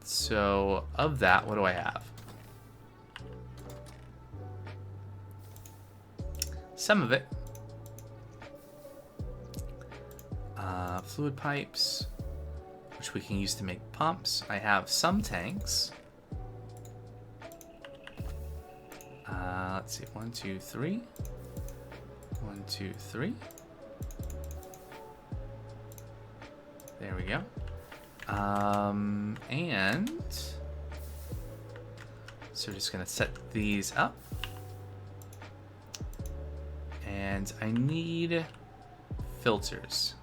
So, of that, what do I have? Some of it. Fluid pipes, which we can use to make pumps. I have some tanks. Let's see, 1, 2, 3. 1, 2, 3. There we go. And so we're just gonna set these up. And I need filters.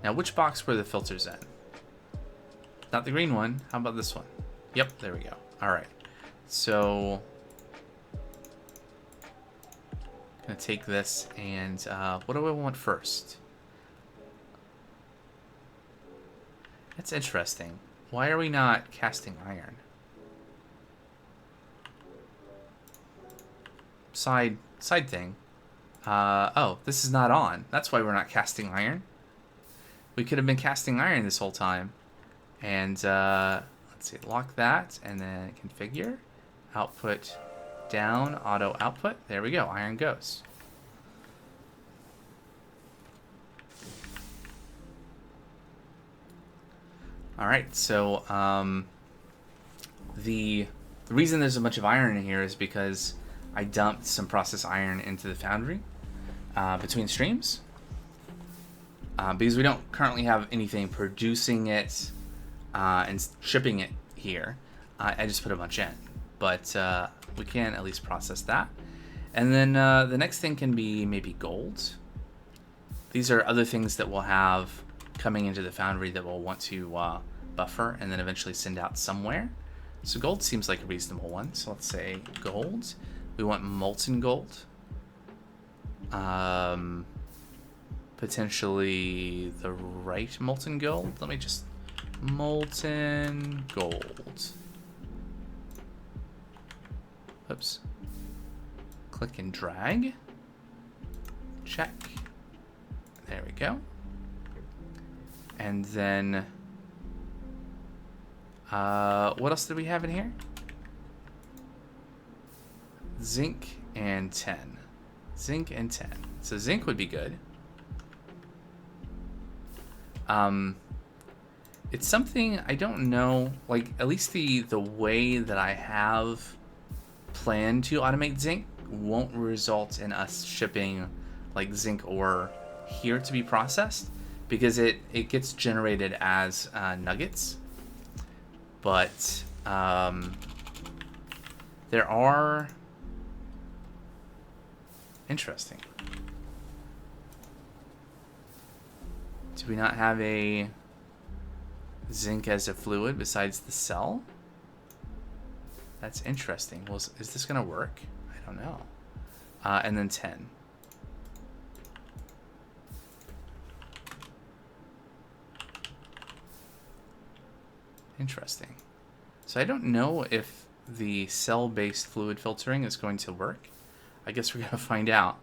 Now, which box were the filters in? Not the green one. How about this one? Yep, there we go. All right. So I'm gonna take this and what do I want first? That's interesting. Why are we not casting iron? Side thing. Oh, this is not on. That's why we're not casting iron. We could have been casting iron this whole time. And let's see, lock that and then configure. Output down, auto output. There we go, iron goes. All right, so the reason there's a bunch of iron in here is because I dumped some processed iron into the foundry between streams. Because we don't currently have anything producing it and shipping it here. I just put a bunch in. But we can at least process that. And then the next thing can be maybe gold. These are other things that we'll have coming into the foundry that we'll want to buffer and then eventually send out somewhere. So gold seems like a reasonable one. So let's say gold. We want molten gold. Potentially the right molten gold. Let me just molten gold. Oops. Click and drag. Check. There we go. And then what else did we have in here? Zinc and 10. Zinc and 10. So zinc would be good. It's something I don't know, like at least the way that I have planned to automate zinc won't result in us shipping like zinc ore here to be processed because it gets generated as nuggets. But there are interesting. Do we not have a zinc as a fluid besides the cell? That's interesting. Well, is this gonna work? I don't know. And then 10. Interesting. So I don't know if the cell-based fluid filtering is going to work. I guess we're gonna find out.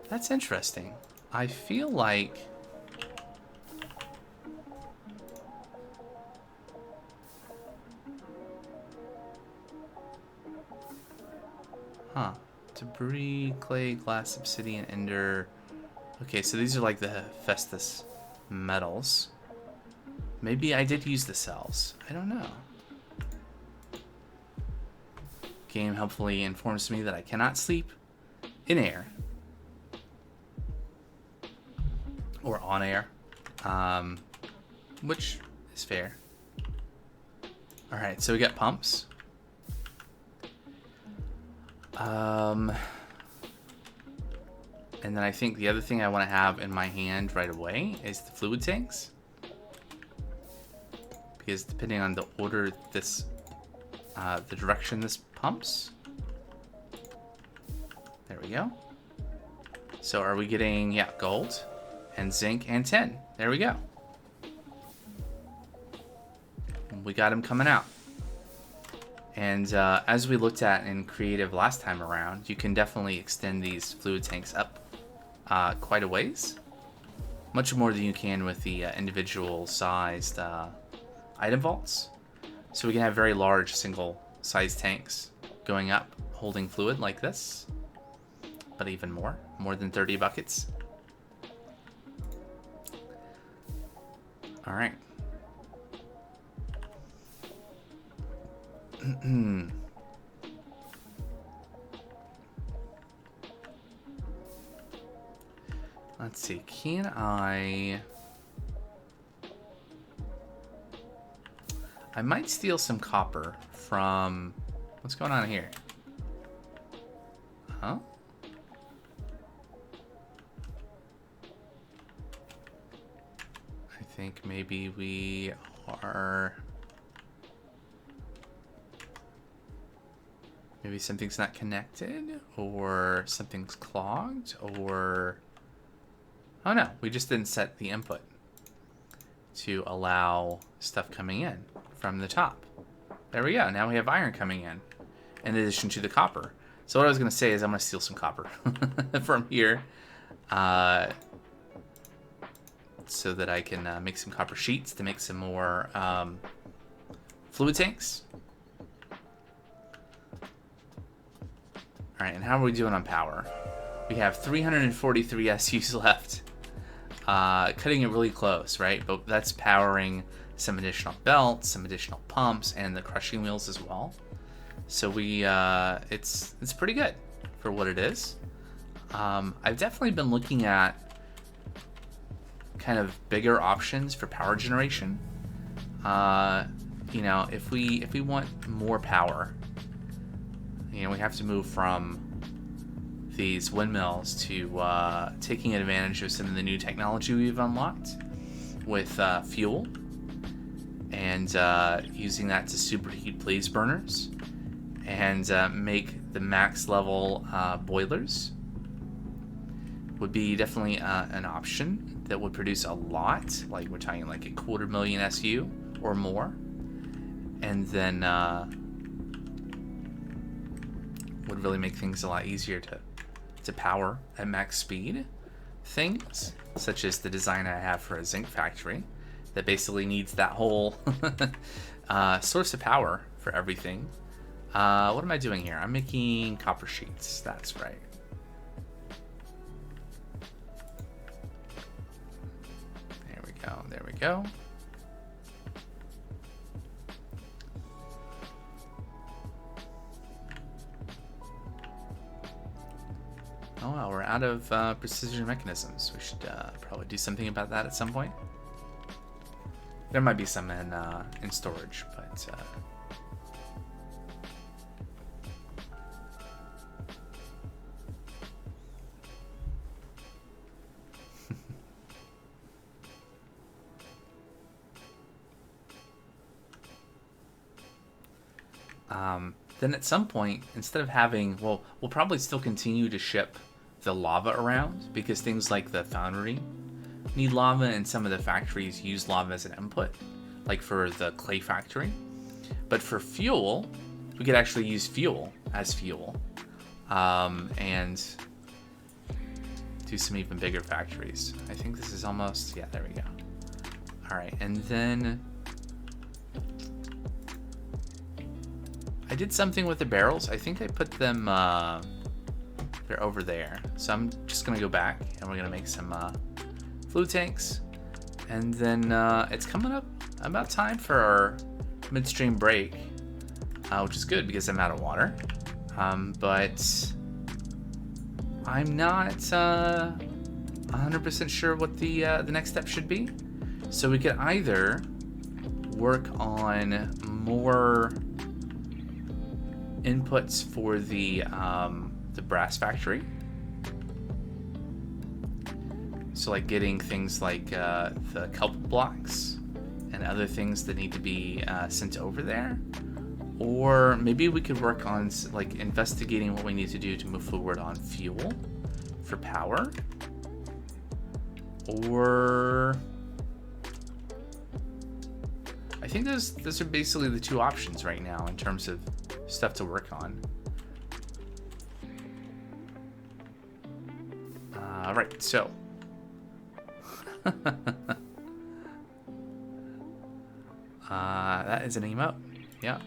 That's interesting. I feel like debris, clay, glass, obsidian, ender. Okay, so these are like the Hephaestus metals. Maybe I did use the cells. I don't know. Game helpfully informs me that I cannot sleep in air. Or on air. Which is fair. Alright, so we got pumps. And then I think the other thing I want to have in my hand right away is the fluid tanks. Because depending on the order this, the direction this pumps. There we go. So are we getting, yeah, gold and zinc and tin. There we go. We got him coming out. And as we looked at in creative last time around, you can definitely extend these fluid tanks up quite a ways. Much more than you can with the individual sized item vaults. So we can have very large single sized tanks going up, holding fluid like this. But even more than 30 buckets. All right. Let's see, can I might steal some copper from... What's going on here? Huh? I think maybe we are... Maybe something's not connected, or something's clogged, or... Oh no, we just didn't set the input to allow stuff coming in from the top. There we go. Now we have iron coming in addition to the copper. So what I was going to say is I'm going to steal some copper from here so that I can make some copper sheets to make some more fluid tanks. All right, and how are we doing on power? We have 343 SUs left. Cutting it really close, right? But that's powering some additional belts, some additional pumps, and the crushing wheels as well. So we, it's pretty good for what it is. I've definitely been looking at kind of bigger options for power generation. You know, if we want more power, you know, we have to move from these windmills to taking advantage of some of the new technology we've unlocked with fuel, and using that to superheat blaze burners and make the max level boilers would be definitely an option that would produce a lot. Like we're talking like 250,000 SU or more, and then would really make things a lot easier to power at max speed. Things such as the design I have for a zinc factory that basically needs that whole source of power for everything. What am I doing here? I'm making copper sheets. That's right. There we go. There we go. Oh, well, we're out of precision mechanisms. We should probably do something about that at some point. There might be some in storage, but then at some point, instead of having, well, we'll probably still continue to ship the lava around, because things like the foundry need lava, and some of the factories use lava as an input, like for the clay factory. But for fuel, we could actually use fuel as fuel, and do some even bigger factories. I think this is almost, yeah, there we go. All right, and then I did something with the barrels. I think I put them, they're over there. So I'm just gonna go back and we're gonna make some fluid tanks. And then it's coming up about time for our midstream break, which is good because I'm out of water. But I'm not 100% sure what the next step should be. So we could either work on more inputs for the brass factory. So like getting things like the kelp blocks and other things that need to be sent over there. Or maybe we could work on like investigating what we need to do to move forward on fuel for power. Or I think those are basically the two options right now in terms of stuff to work on. All right, so that is an emote. Yeah.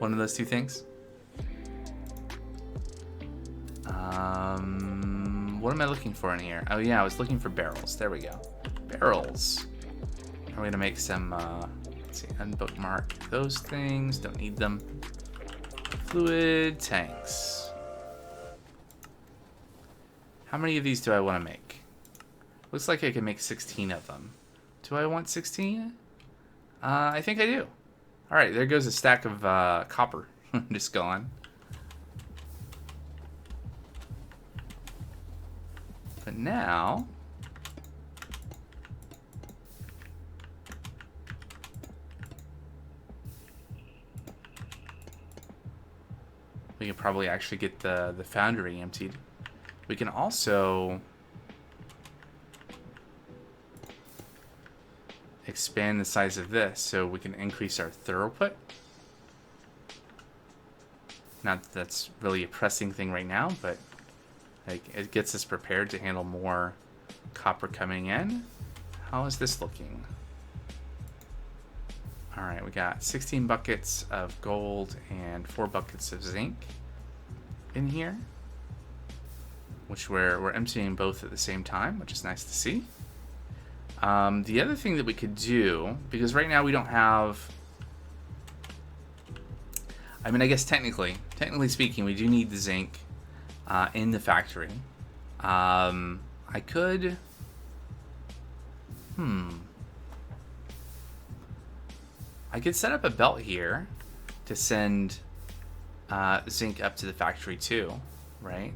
One of those two things. What am I looking for in here? Oh yeah, I was looking for barrels. There we go. Barrels. We're gonna make some, let's see, unbookmark those things. Don't need them. Fluid tanks. How many of these do I want to make? Looks like I can make 16 of them. Do I want 16? I think I do. Alright, there goes a stack of copper. Just gone. But now... we can probably actually get the foundry emptied. We can also expand the size of this so we can increase our throughput. Not that that's really a pressing thing right now, but like it gets us prepared to handle more copper coming in. How is this looking? Alright, we got 16 buckets of gold and 4 buckets of zinc in here, which we're emptying both at the same time, which is nice to see. The other thing that we could do, because right now we don't have... I mean, I guess technically speaking, we do need the zinc in the factory. I could... I could set up a belt here to send zinc up to the factory too, right?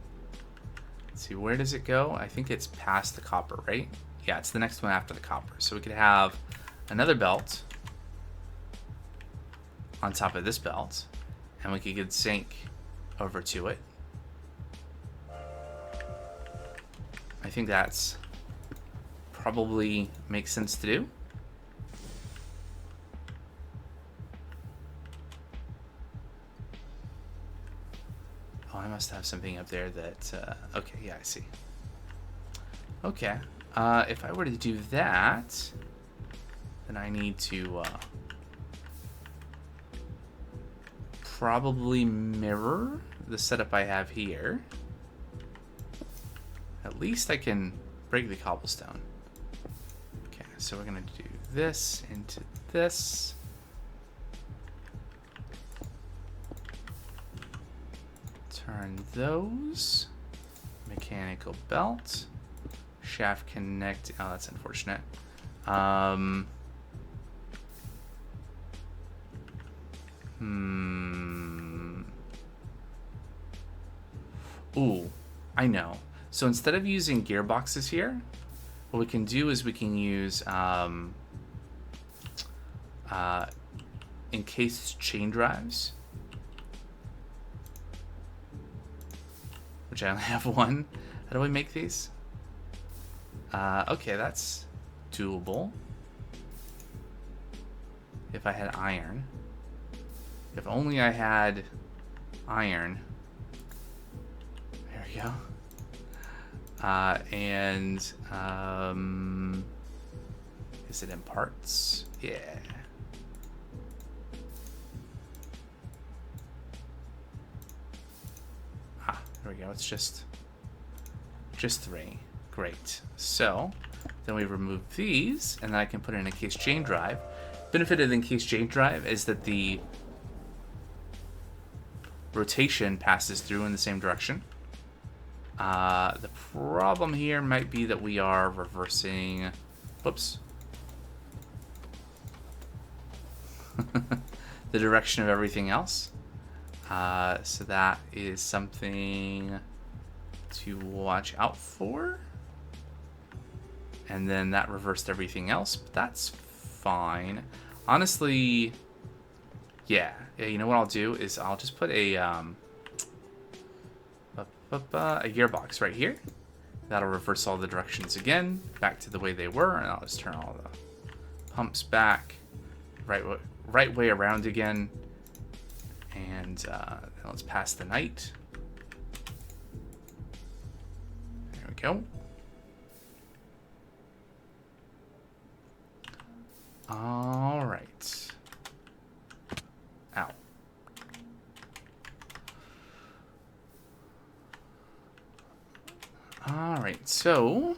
Let's see, where does it go? I think it's past the copper, right? Yeah, it's the next one after the copper. So we could have another belt on top of this belt, and we could get zinc over to it. I think that's probably makes sense to do. Oh, I must have something up there that... okay, yeah, I see. Okay. If I were to do that, then I need to probably mirror the setup I have here. At least I can break the cobblestone. Okay, so we're going to do this into this. Turn those. Mechanical belt. Shaft connect. Oh, that's unfortunate. Ooh, I know. So instead of using gearboxes here, what we can do is we can use encased chain drives, which I only have one. How do I make these? Okay, that's doable. If I had iron. If only I had iron. There we go. Is it in parts? Yeah. There we go. It's just 3. Great. So then we remove these, and then I can put in a case chain drive. Benefit of the case chain drive is that the rotation passes through in the same direction. The problem here might be that we are reversing. Whoops. The direction of everything else. So that is something to watch out for. And then that reversed everything else, but that's fine. Honestly, yeah, you know what I'll do is I'll just put a gearbox right here. That'll reverse all the directions again, back to the way they were, and I'll just turn all the pumps back, right way around again. And let's pass the night. There we go. All right. Ow. All right, so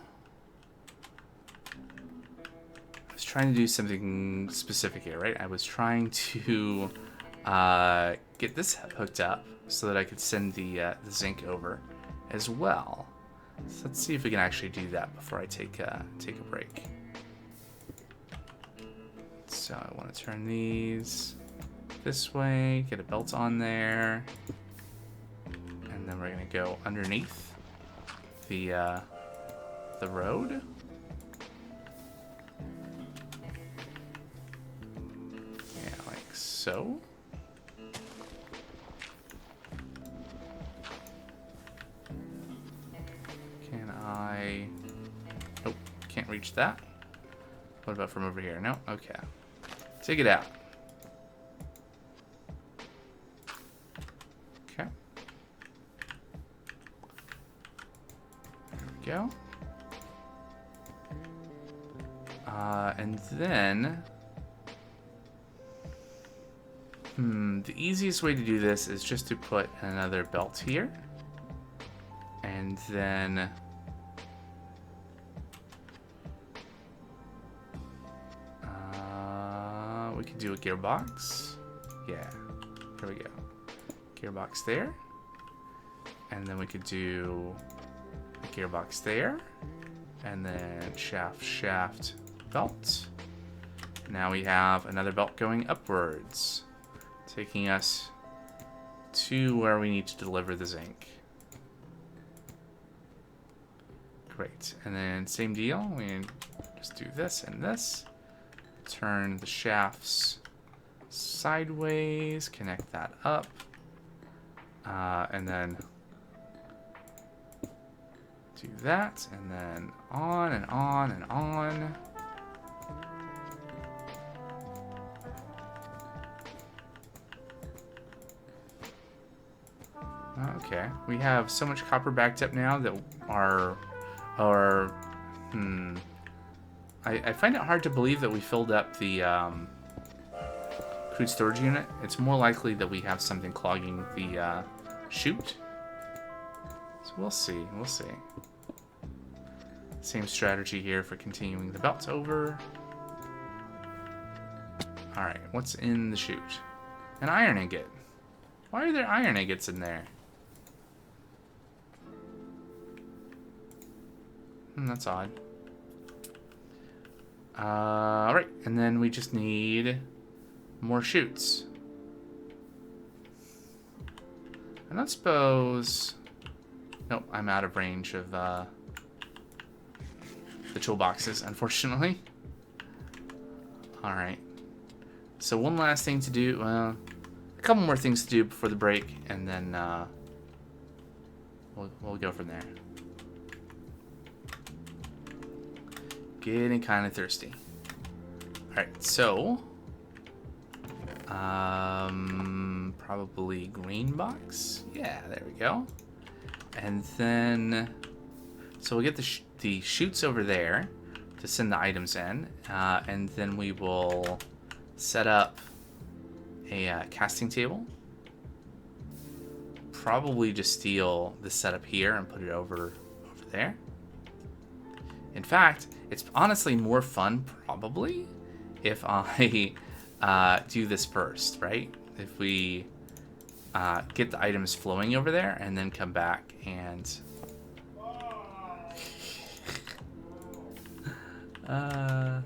I was trying to do something specific here, right? I was trying to get this hooked up so that I could send the zinc over as well. So let's see if we can actually do that before I take a break. So I want to turn these this way, get a belt on there, and then we're gonna go underneath the road. Yeah, like so. Can I... Oh, can't reach that. What about from over here? No? Okay. Take it out. Okay. There we go. And then... the easiest way to do this is just to put another belt here. And then... we could do a gearbox. Yeah, there we go. Gearbox there. And then we could do a gearbox there. And then shaft, belt. Now we have another belt going upwards, taking us to where we need to deliver the zinc. Great. And then same deal. We just do this and this. Turn the shafts sideways, connect that up, and then do that, and then on and on and on. Okay, we have so much copper backed up now that I find it hard to believe that we filled up the crude storage unit. It's more likely that we have something clogging the chute. So we'll see, we'll see. Same strategy here for continuing the belt over. Alright, what's in the chute? An iron ingot. Why are there iron ingots in there? That's odd. Alright, and then we just need more chutes. I don't suppose... Nope, I'm out of range of the toolboxes, unfortunately. Alright. So one last thing to do, well, a couple more things to do before the break, and then we'll go from there. Getting kind of thirsty. Alright, so probably green box. Yeah, there we go. And then so we'll get the chutes over there to send the items in, and then we will set up a casting table. Probably just steal the setup here and put it over there. In fact, it's honestly more fun, probably, if I do this first, right? If we get the items flowing over there and then come back and... there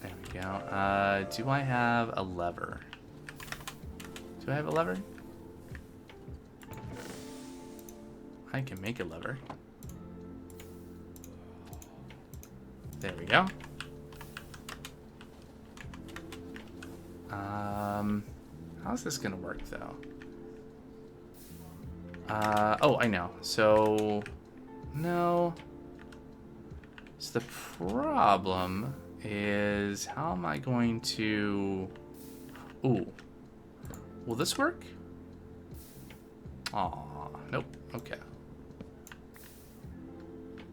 we go. Do I have a lever? Do I have a lever? I can make a lever. There we go. How's this gonna work though? Oh, I know. So, no. So the problem is, how am I going to... Ooh. Will this work? Aw, nope. Okay.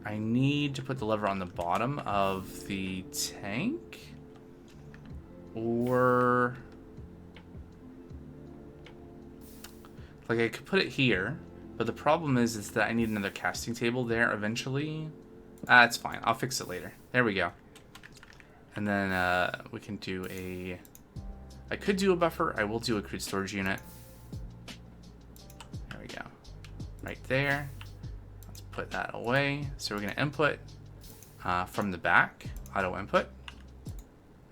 I need to put the lever on the bottom of the tank. Or... like, I could put it here, but the problem is that I need another casting table there eventually. It's fine. I'll fix it later. There we go. And then we can do a... I could do a buffer. I will do a crude storage unit. right there. Let's put that away. So we're going to input from the back, auto input,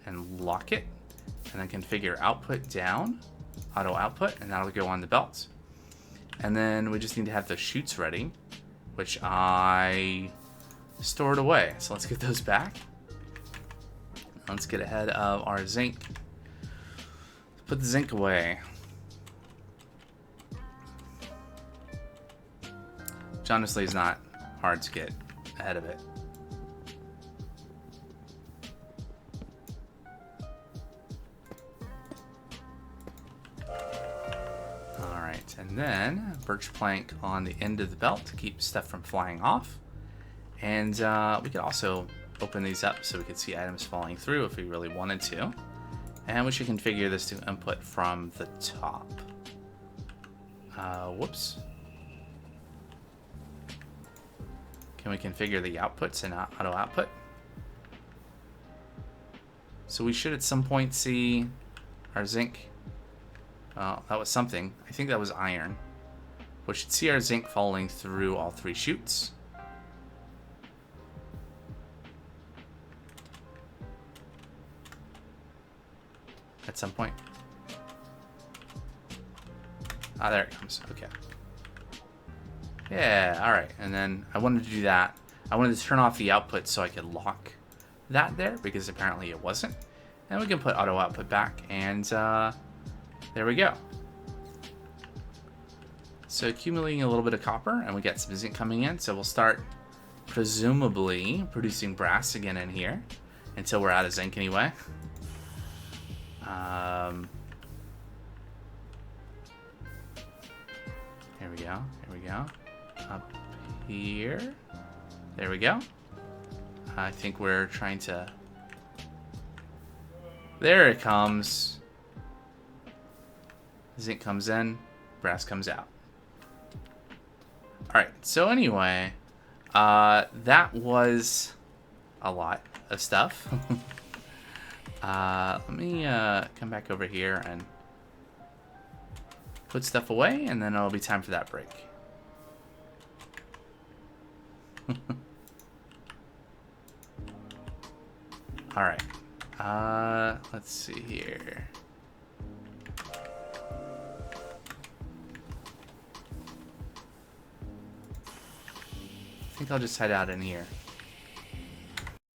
and lock it. And then configure output down, auto output, and that'll go on the belt. And then we just need to have the chutes ready, which I stored away. So let's get those back. Let's get ahead of our zinc. Put the zinc away. Which honestly is not hard to get ahead of it. Alright, and then birch plank on the end of the belt to keep stuff from flying off. And we could also open these up so we could see items falling through if we really wanted to. And we should configure this to input from the top. Whoops. Can we configure the outputs and auto output? So we should at some point see our zinc. That was something. I think that was iron. We should see our zinc falling through all 3 chutes. At some point. Ah, there it comes. Okay. Yeah, alright. And then I wanted to do that. I wanted to turn off the output so I could lock that there, because apparently it wasn't. And we can put auto output back, and there we go. So accumulating a little bit of copper, and we got some zinc coming in, so we'll start presumably producing brass again in here until we're out of zinc anyway. Here we go. Here we go. Up here. There we go. I think we're trying to... There it comes. Zinc comes in. Brass comes out. Alright, so anyway, that was a lot of stuff. Let me come back over here and put stuff away, and then it'll be time for that break. Alright, let's see here. I think I'll just head out in here.